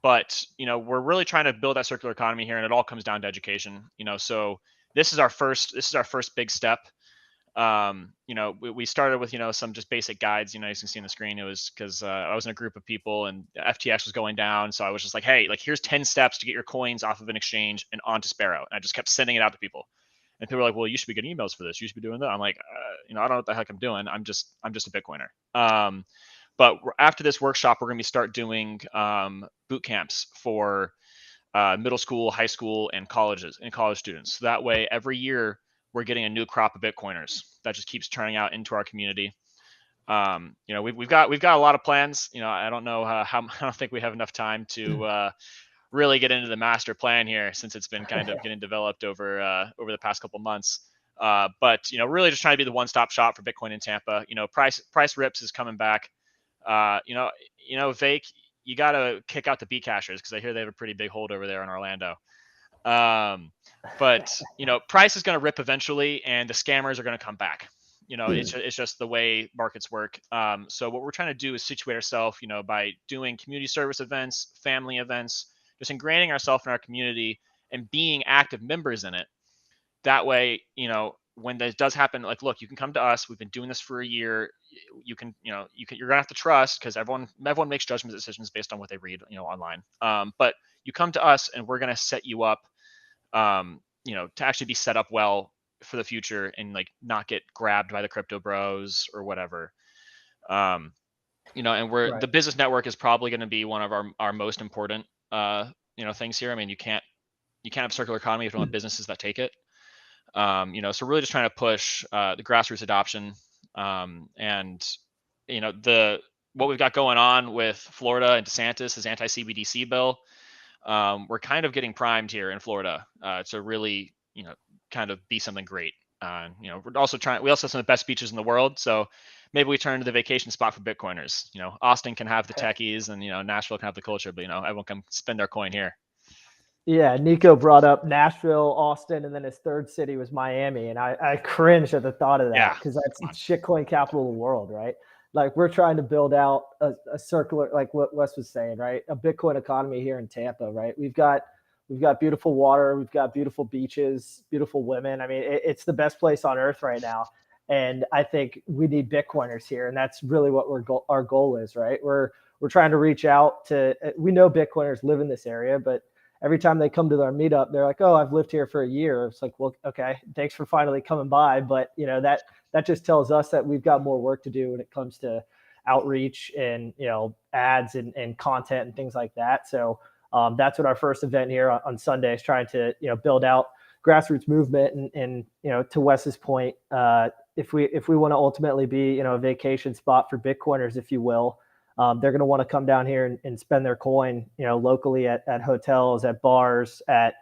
But we're really trying to build that circular economy here, and it all comes down to education. So this is our first big step. We started with some just basic guides. You can see on the screen. It was because I was in a group of people, and FTX was going down, so I was just like, hey, here's 10 steps to get your coins off of an exchange and onto Sparrow. And I just kept sending it out to people, and people were like, well, you should be getting emails for this. You should be doing that. I'm like, I don't know what the heck I'm doing. I'm just a Bitcoiner. But after this workshop, we're going to start doing boot camps for middle school, high school, and college students. So that way, every year we're getting a new crop of Bitcoiners that just keeps turning out into our community. We've got a lot of plans. I don't know I don't think we have enough time to really get into the master plan here, since it's been kind of getting developed over the past couple months. But really just trying to be the one-stop shop for Bitcoin in Tampa. Price Rips is coming back. Vake, you got to kick out the B cashers, because I hear they have a pretty big hold over there in Orlando. But price is going to rip eventually, and the scammers are going to come back. It's just the way markets work. So what we're trying to do is situate ourselves, by doing community service events, family events, just ingraining ourselves in our community and being active members in it. That way, when that does happen, look, you can come to us. We've been doing this for a year. You're gonna have to trust, because everyone makes judgment decisions based on what they read, online. But you come to us, and we're gonna set you up, to actually be set up well for the future, and not get grabbed by the crypto bros or whatever. And the business network is probably going to be one of our most important things here. I mean, you can't have circular economy if you don't have businesses that take it. So we're really just trying to push the grassroots adoption. And what we've got going on with Florida and DeSantis, his anti-CBDC bill, we're kind of getting primed here in Florida to really, kind of be something great. We're also we also have some of the best beaches in the world. So maybe we turn into the vacation spot for Bitcoiners. Austin can have the techies and, Nashville can have the culture, but, everyone can spend their coin here. Yeah, Nico brought up Nashville, Austin, and then his third city was Miami. And I cringed at the thought of that because that's shitcoin capital of the world, right? Like we're trying to build out a circular, like what Wes was saying, right? A Bitcoin economy here in Tampa, right? We've got beautiful water, we've got beautiful beaches, beautiful women. I mean, it's the best place on earth right now. And I think we need Bitcoiners here. And that's really what our goal is, right? We're trying to reach out to, we know Bitcoiners live in this area, but every time they come to our meetup, they're like, oh, I've lived here for a year. It's like, well, okay, thanks for finally coming by. But that just tells us that we've got more work to do when it comes to outreach and, ads and content and things like that. So that's what our first event here on Sunday is trying to, build out grassroots movement. And to Wes's point, if we want to ultimately be, a vacation spot for Bitcoiners, if you will, they're going to want to come down here and spend their coin, locally at hotels, at bars, at,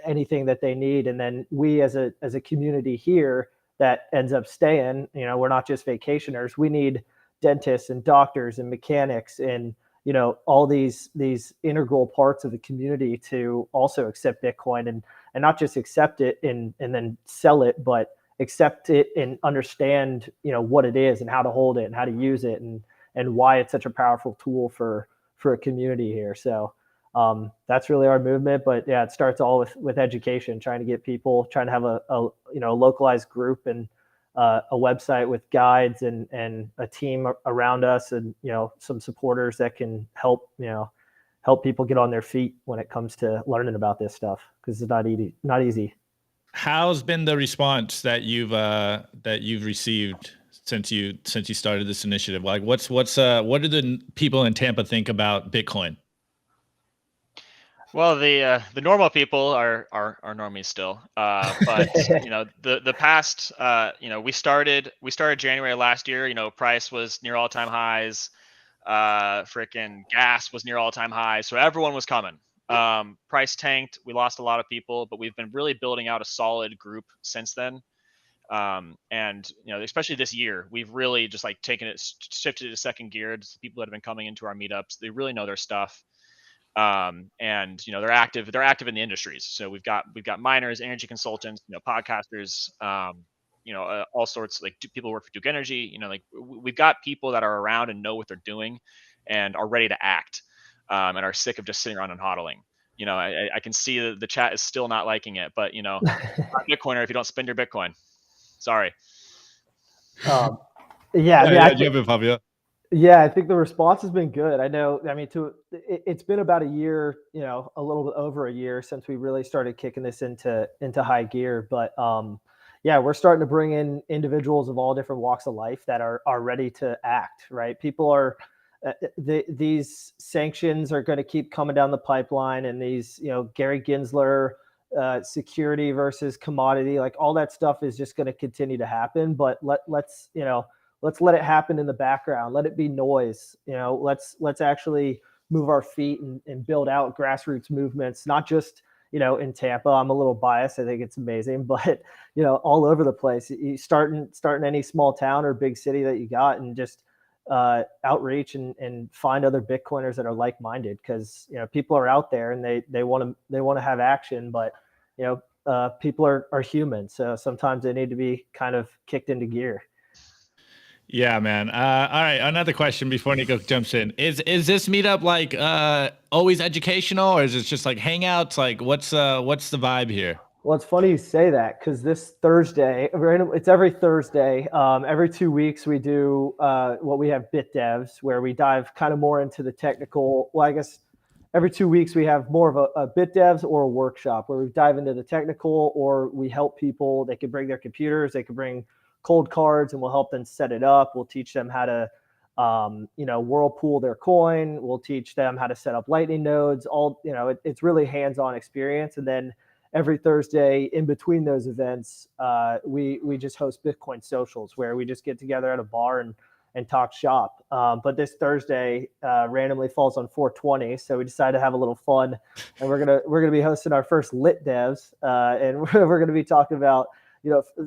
anything that they need. And then we as a community here that ends up staying, we're not just vacationers. We need dentists and doctors and mechanics and, all these integral parts of the community to also accept Bitcoin and not just accept it and then sell it, but accept it and understand, what it is and how to hold it and how to use it and why it's such a powerful tool for a community here. So that's really our movement. But yeah, it starts all with education, trying to get people, trying to have a localized group and a website with guides and a team around us and, some supporters that can help people get on their feet when it comes to learning about this stuff, because it's not easy. How's been the response that you've received since you started this initiative? Like what do the people in Tampa think about Bitcoin? Well, the normal people are normies still, but the past, we started January last year. Price was near all-time highs, freaking gas was near all-time highs, so everyone was coming. Price tanked, we lost a lot of people, but we've been really building out a solid group since then. And especially this year, we've really just like shifted to second gear. Just people that have been coming into our meetups, they really know their stuff. And they're active in the industries. So we've got miners, energy consultants, podcasters, all sorts, like people who work for Duke Energy. We've got people that are around and know what they're doing and are ready to act, and are sick of just sitting around and hodling. I can see that the chat is still not liking it, but not Bitcoiner if you don't spend your Bitcoin. Sorry. Fabio. Yeah, I think the response has been good. I know, it's been about a year, a little bit over a year since we really started kicking this into high gear. But yeah, we're starting to bring in individuals of all different walks of life that are ready to act, right? People are, these sanctions are going to keep coming down the pipeline, and these, Gary Gensler, security versus commodity, like all that stuff is just going to continue to happen. But let's let it happen in the background. Let it be noise. Let's actually move our feet and build out grassroots movements, not just, in Tampa. I'm a little biased. I think it's amazing, but, all over the place. You starting any small town or big city that you got, and just outreach and find other Bitcoiners that are like-minded, because, people are out there and they want to have action, but, people are human. So sometimes they need to be kind of kicked into gear. Yeah, man. All right. Another question before Nico jumps in. Is this meetup like always educational, or is it just like hangouts? Like what's the vibe here? Well, it's funny you say that, because this Thursday, it's every Thursday. Every 2 weeks we do what we have Bit Devs, where we dive kind of more into the technical. Well, I guess every 2 weeks we have more of a Bit Devs or a workshop where we dive into the technical, or we help people. They can bring their computers, they can bring cold cards, and we'll help them set it up. We'll teach them how to, whirlpool their coin. We'll teach them how to set up lightning nodes. It's really hands-on experience. And then every Thursday in between those events, we just host Bitcoin socials where we just get together at a bar and talk shop. But this Thursday randomly falls on 420, so we decided to have a little fun, and we're gonna be hosting our first lit devs, and we're gonna be talking about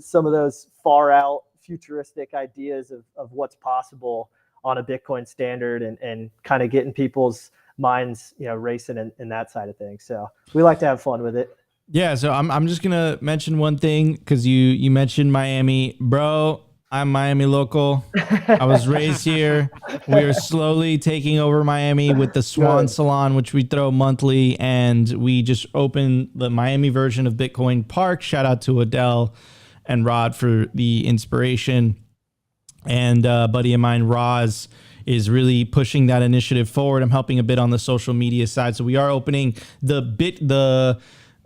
some of those far out futuristic ideas of what's possible on a Bitcoin standard, and kind of getting people's minds racing in that side of things. So we like to have fun with it. Yeah, so I'm just gonna mention one thing because you mentioned Miami, bro. I'm Miami local. I was raised here. We are slowly taking over Miami with the Swan Salon, which we throw monthly, and we just opened the Miami version of Bitcoin Park. Shout out to Adele and Rod for the inspiration. And a buddy of mine, Roz, is really pushing that initiative forward. I'm helping a bit on the social media side. So we are opening the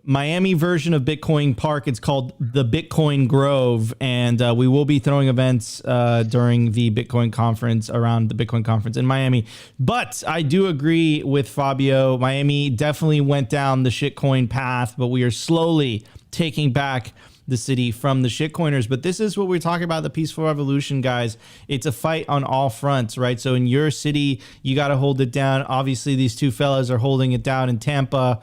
Miami version of Bitcoin Park. It's called the Bitcoin Grove, and we will be throwing events during the Bitcoin conference, around the Bitcoin conference in Miami. But I do agree with Fabio. Miami definitely went down the shitcoin path, but we are slowly taking back the city from the shitcoiners. But this is what we're talking about, the peaceful revolution, guys. It's a fight on all fronts, right? So in your city, you got to hold it down. Obviously, these two fellas are holding it down in Tampa.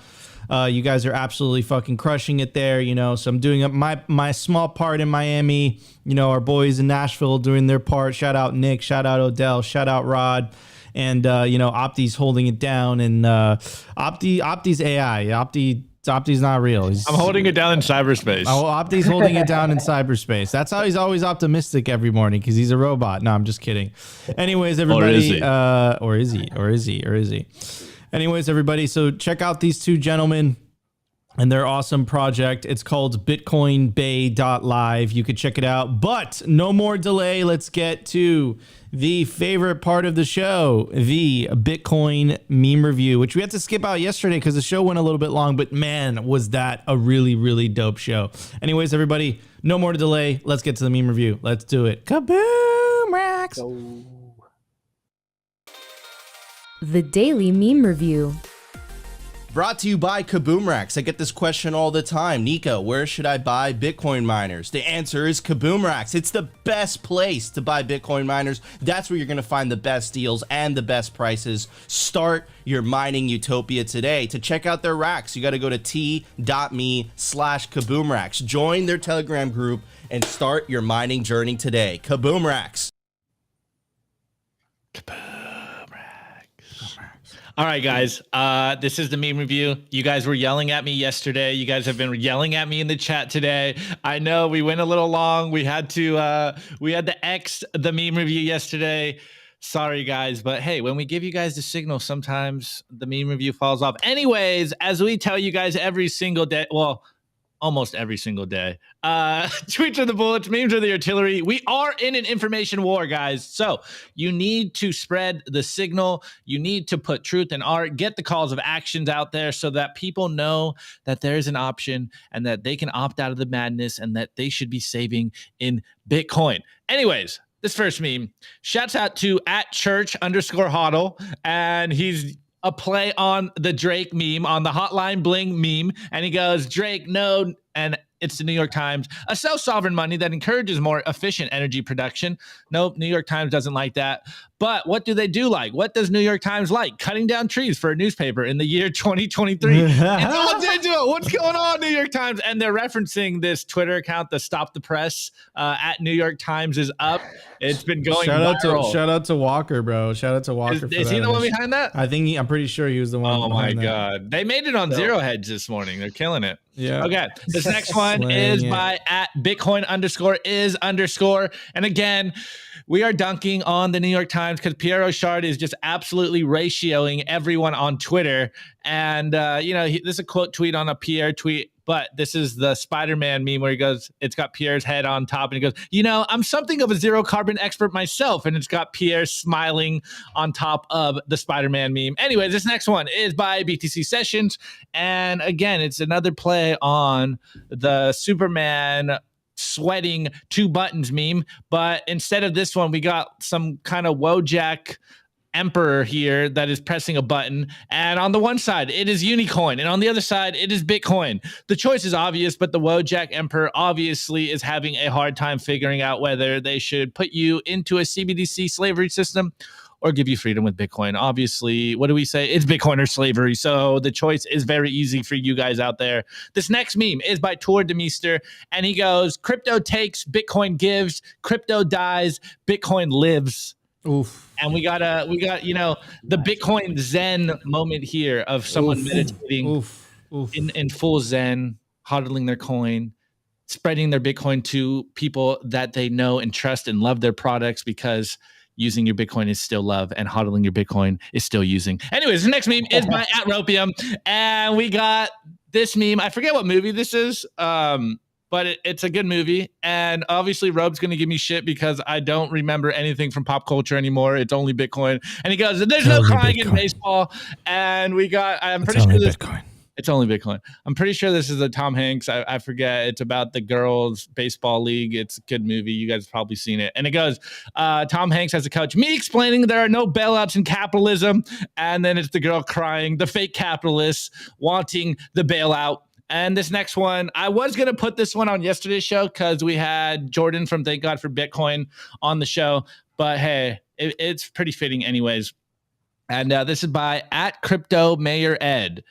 You guys are absolutely fucking crushing it there, So I'm doing my small part in Miami. Our boys in Nashville doing their part. Shout out Nick. Shout out Odell. Shout out Rod. And Opti's holding it down. And Opti's AI. Opti's not real. I'm holding it down in cyberspace. Oh, Opti's holding it down in cyberspace. That's how he's always optimistic every morning, because he's a robot. No, I'm just kidding. Anyways, everybody. Or is he? Anyways, everybody, so check out these two gentlemen and their awesome project. It's called bitcoinbay.live. You could check it out. But no more delay. Let's get to the favorite part of the show, the Bitcoin meme review, which we had to skip out yesterday because the show went a little bit long. But man, was that a really, really dope show. Anyways, everybody, no more delay. Let's get to the meme review. Let's do it. Kaboom, Rax. The Daily Meme Review. Brought to you by Kaboom Racks. I get this question all the time. Nico, where should I buy Bitcoin miners? The answer is Kaboom Racks. It's the best place to buy Bitcoin miners. That's where you're going to find the best deals and the best prices. Start your mining utopia today. To check out their racks, you got to go to t.me/Kaboom Racks. Join their Telegram group and start your mining journey today. Kaboom Racks. All right, guys, this is the meme review. You guys were yelling at me yesterday. You guys have been yelling at me in the chat today. I know we went a little long. We had to X the meme review yesterday. Sorry, guys, but hey, when we give you guys the signal, sometimes the meme review falls off. Anyways, as we tell you guys every single day, well, almost every single day. Tweets are the bullets, memes are the artillery. We are in an information war, guys. So you need to spread the signal. You need to put truth in art, get the calls of actions out there so that people know that there is an option and that they can opt out of the madness and that they should be saving in Bitcoin. Anyways, this first meme, shouts out to @church_hodl, and he's a play on the Drake meme, on the Hotline Bling meme. And he goes, Drake, no. And it's the New York Times, a self-sovereign money that encourages more efficient energy production. Nope, New York Times doesn't like that. But what do they do like? What does New York Times like? Cutting down trees for a newspaper in the year 2023. And what they do? What's going on, New York Times? And they're referencing this Twitter account, the Stop the Press at New York Times is up. It's been going viral. Shout out to Walker, bro. Shout out to Walker. Is he the one behind that? I'm pretty sure he was the one. Oh my God. They made it on Zero Hedge this morning. They're killing it. Yeah. Okay. This next one is by @Bitcoin_is_. And again, we are dunking on the New York Times because Pierre Rochard is just absolutely ratioing everyone on Twitter. And, this is a quote tweet on a Pierre tweet, but this is the Spider-Man meme where he goes, it's got Pierre's head on top and he goes, I'm something of a zero carbon expert myself. And it's got Pierre smiling on top of the Spider-Man meme. Anyway, this next one is by BTC Sessions. And again, it's another play on the Superman sweating 2 buttons meme. But instead of this one, we got some kind of Wojak emperor here that is pressing a button, and on the one side it is Unicoin, and on the other side it is Bitcoin. The choice is obvious, but the Wojak emperor obviously is having a hard time figuring out whether they should put you into a CBDC slavery system or give you freedom with Bitcoin. Obviously, what do we say? It's Bitcoin or slavery. So the choice is very easy for you guys out there. This next meme is by Tor Demeester, and he goes, crypto takes, Bitcoin gives, crypto dies, Bitcoin lives. Oof. And we got the Bitcoin Zen moment here of someone meditating in full Zen, hodling their coin, spreading their Bitcoin to people that they know and trust and love their products, because using your Bitcoin is still love and hodling your Bitcoin is still using. Anyways, the next meme is by @Ropium, and we got this meme. I forget what movie this is, but it's a good movie. And obviously, Robe's going to give me shit because I don't remember anything from pop culture anymore. It's only Bitcoin. And he goes, there's no crying in baseball. And we got, I'm pretty sure this. Bitcoin. It's only Bitcoin. I'm pretty sure this is a Tom Hanks. I forget. It's about the girls' baseball league. It's a good movie. You guys have probably seen it. And it goes, Tom Hanks as a coach, me explaining there are no bailouts in capitalism. And then it's the girl crying, the fake capitalists wanting the bailout. And this next one, I was going to put this one on yesterday's show because we had Jordan from Thank God for Bitcoin on the show. But hey, it's pretty fitting anyways. And this is by @CryptoMayorEd.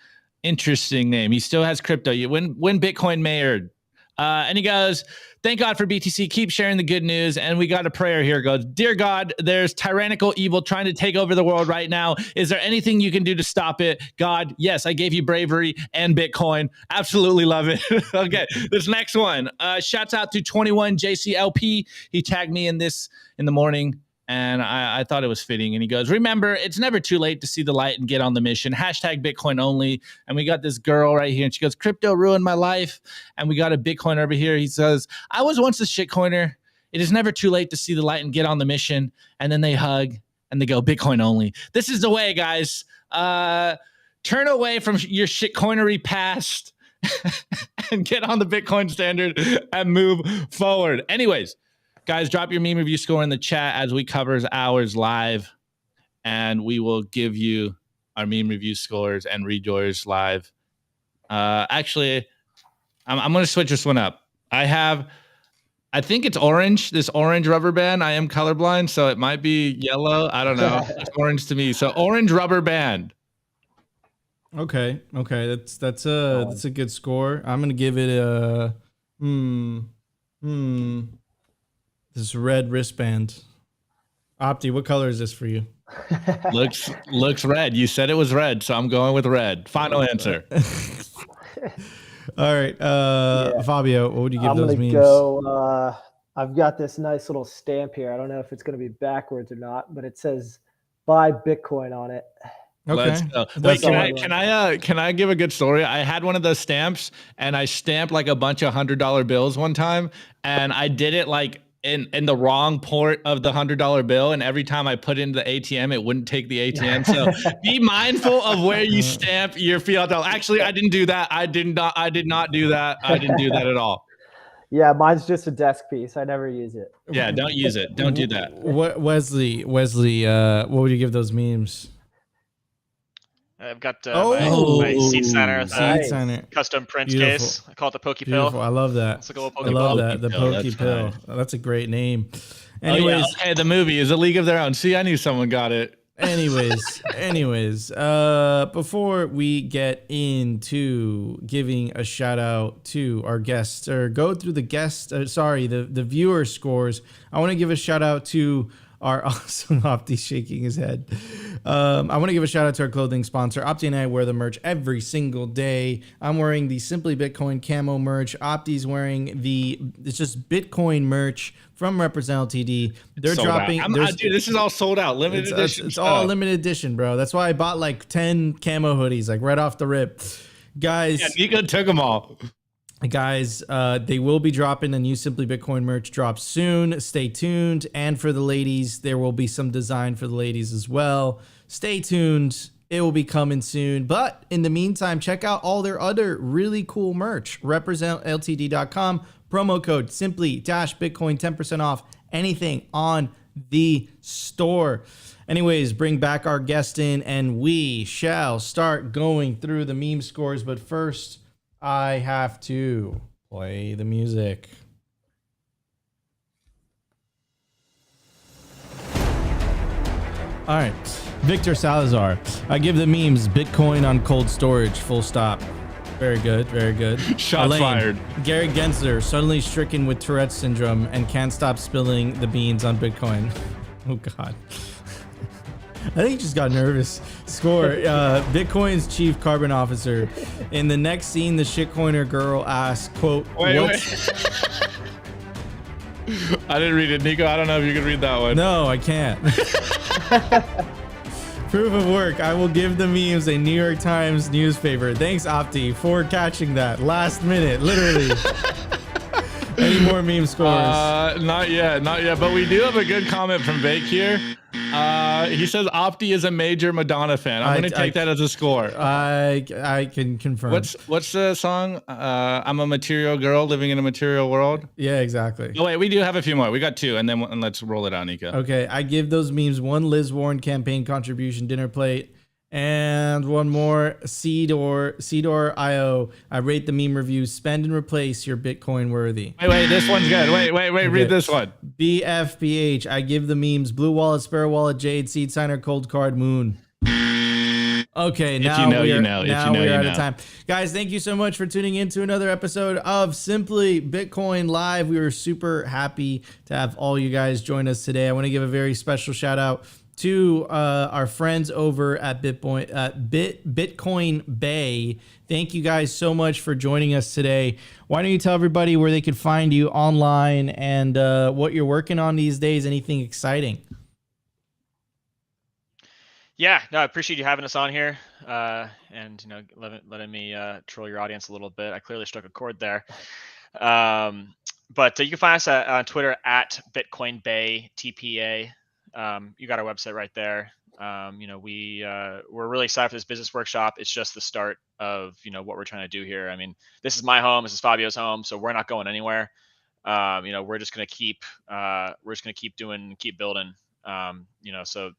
Interesting name. He still has crypto. When Bitcoin mayored. And he goes, thank God for BTC. Keep sharing the good news. And we got a prayer here. It goes, dear God, there's tyrannical evil trying to take over the world right now. Is there anything you can do to stop it? God, yes, I gave you bravery and Bitcoin. Absolutely love it. Okay, this next one. Shouts out to 21JCLP. He tagged me in this in the morning. And I thought it was fitting. And he goes, remember, it's never too late to see the light and get on the mission. #Bitcoin only. And we got this girl right here. And she goes, crypto ruined my life. And we got a Bitcoin over here. He says, I was once a shitcoiner. It is never too late to see the light and get on the mission. And then they hug and they go, Bitcoin only. This is the way, guys. Turn away from your shitcoinery past and get on the Bitcoin standard and move forward. Anyways. Guys, drop your meme review score in the chat as we cover ours live, and we will give you our meme review scores and read yours live. Actually, I'm going to switch this one up. I think it's orange, this orange rubber band. I am colorblind, so it might be yellow. I don't know. It's orange to me. So orange rubber band. Okay. That's a good score. I'm going to give it a This red wristband. Opti, what color is this for you? Looks red. You said it was red, so I'm going with red. Final answer. All right, Fabio, what would you give those memes? I've got this nice little stamp here. I don't know if it's going to be backwards or not, but it says "Buy Bitcoin" on it. Okay. Let's go. Wait, can I give a good story? I had one of those stamps, and I stamped like a bunch of $100 bills one time, and I did it like in the wrong port of the $100 bill, and every time I put it into the ATM, it wouldn't take the ATM. So be mindful of where you stamp your fiat dollar. Actually, I didn't do that. I did not do that. I didn't do that at all. Yeah, mine's just a desk piece. I never use it. Yeah, don't use it. Don't do that. What Wesley, what would you give those memes? I've got my seat signer, seat signer, custom print case. I call it the Pokey Pill. I love that. It's like a little I love that. The Pokey Pill. That's a great name. Anyways, hey, the movie is A League of Their Own. See, I knew someone got it. Anyways, before we get into giving a shout out to our guests, or go through the viewer scores, I want to give a shout out to our awesome Opti shaking his head. I want to give a shout out to our clothing sponsor. Opti and I wear the merch every single day. I'm wearing the Simply Bitcoin camo merch. Opti's wearing it's just Bitcoin merch from Represent LTD. They're dropping. Dude, this is all sold out. Limited edition. It's all limited edition, bro. That's why I bought like 10 camo hoodies, like right off the rip. Guys. Yeah, Nico took them all. Guys, they will be dropping a new Simply Bitcoin merch drop soon. Stay tuned. And for the ladies, there will be some design for the ladies as well. Stay tuned. It will be coming soon. But in the meantime, check out all their other really cool merch. RepresentLTD.com. Promo code Simply-Bitcoin, 10% off anything on the store. Anyways, bring back our guest in and we shall start going through the meme scores. But first, I have to play the music. All right, Victor Salazar. I give the memes Bitcoin on cold storage, full stop. Very good, very good. Shots fired. Gary Gensler, suddenly stricken with Tourette's syndrome and can't stop spilling the beans on Bitcoin. Oh, God. I think he just got nervous. Score. Bitcoin's chief carbon officer. In the next scene, the shitcoiner girl asks, quote, Wait. I didn't read it. Nico, I don't know if you can read that one. No, I can't. Proof of work. I will give the memes a New York Times newspaper. Thanks, Opti, for catching that last minute, literally. Any more meme scores? Not yet. But we do have a good comment from Bake here. He says Opti is a major Madonna fan. I'm going to take that as a score. I can confirm. What's the song? I'm a material girl living in a material world. Yeah, exactly. Oh wait, we do have a few more. We got two, and then let's roll it out, Nico. Okay, I give those memes one Liz Warren campaign contribution dinner plate. And one more, Cedor IO. I rate the meme reviews. Spend and replace your Bitcoin worthy. Wait, this one's good. Wait, okay. Read this one. BFBH. I give the memes Blue Wallet, Sparrow Wallet, Jade, Seed Signer, Cold Card, Moon. Okay, now we're out of time. Guys, thank you so much for tuning in to another episode of Simply Bitcoin Live. We were super happy to have all you guys join us today. I want to give a very special shout out to our friends over at Bitcoin Bay. Thank you guys so much for joining us today. Why don't you tell everybody where they could find you online and what you're working on these days? Anything exciting? Yeah, no, I appreciate you having us on here, and letting me troll your audience a little bit. I clearly struck a chord there. But you can find us on Twitter at Bitcoin Bay TPA. You got our website right there. We're really excited for this business workshop. It's just the start of what we're trying to do here. I mean, this is my home. This is Fabio's home, so we're not going anywhere. We're just gonna keep building. So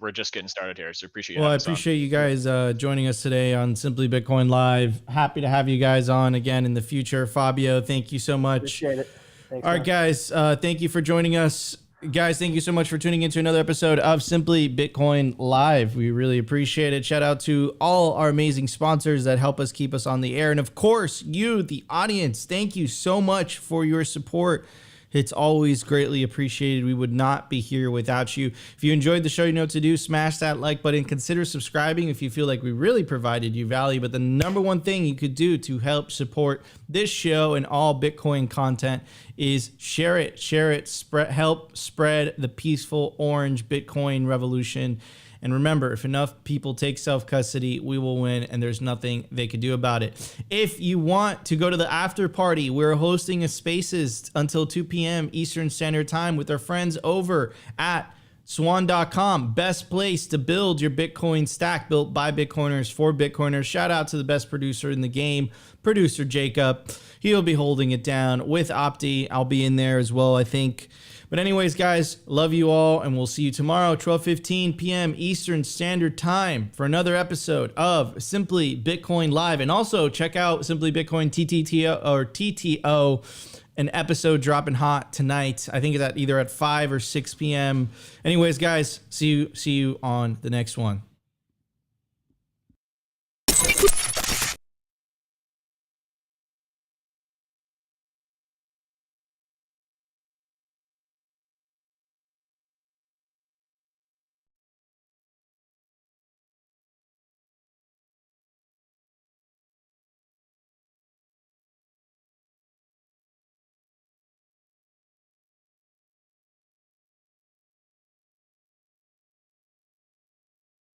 we're just getting started here. So appreciate. Well, I appreciate you guys joining us today on Simply Bitcoin Live. Happy to have you guys on again in the future. Fabio, thank you so much. Appreciate it. Thanks, all right, guys, thank you for joining us. Guys, thank you so much for tuning into another episode of Simply Bitcoin Live. We really appreciate it. Shout out to all our amazing sponsors that help us keep us on the air. And of course, you, the audience, thank you so much for your support. It's always greatly appreciated. We would not be here without you. If you enjoyed the show, you know what to do. Smash that like button. Consider subscribing if you feel like we really provided you value. But the number one thing you could do to help support this show and all Bitcoin content is share it. Share it. Help spread the peaceful orange Bitcoin revolution. And remember, if enough people take self-custody, we will win, and there's nothing they could do about it. If you want to go to the after party, we're hosting a Spaces until 2 p.m. Eastern Standard Time with our friends over at Swan.com. Best place to build your Bitcoin stack, built by Bitcoiners for Bitcoiners. Shout out to the best producer in the game, producer Jacob. He'll be holding it down with Opti. I'll be in there as well, I think. But anyways, guys, love you all, and we'll see you tomorrow, 12:15 p.m. Eastern Standard Time for another episode of Simply Bitcoin Live. And also check out Simply Bitcoin TTO, an episode dropping hot tonight. I think it's either at 5 or 6 p.m. Anyways, guys, see you on the next one.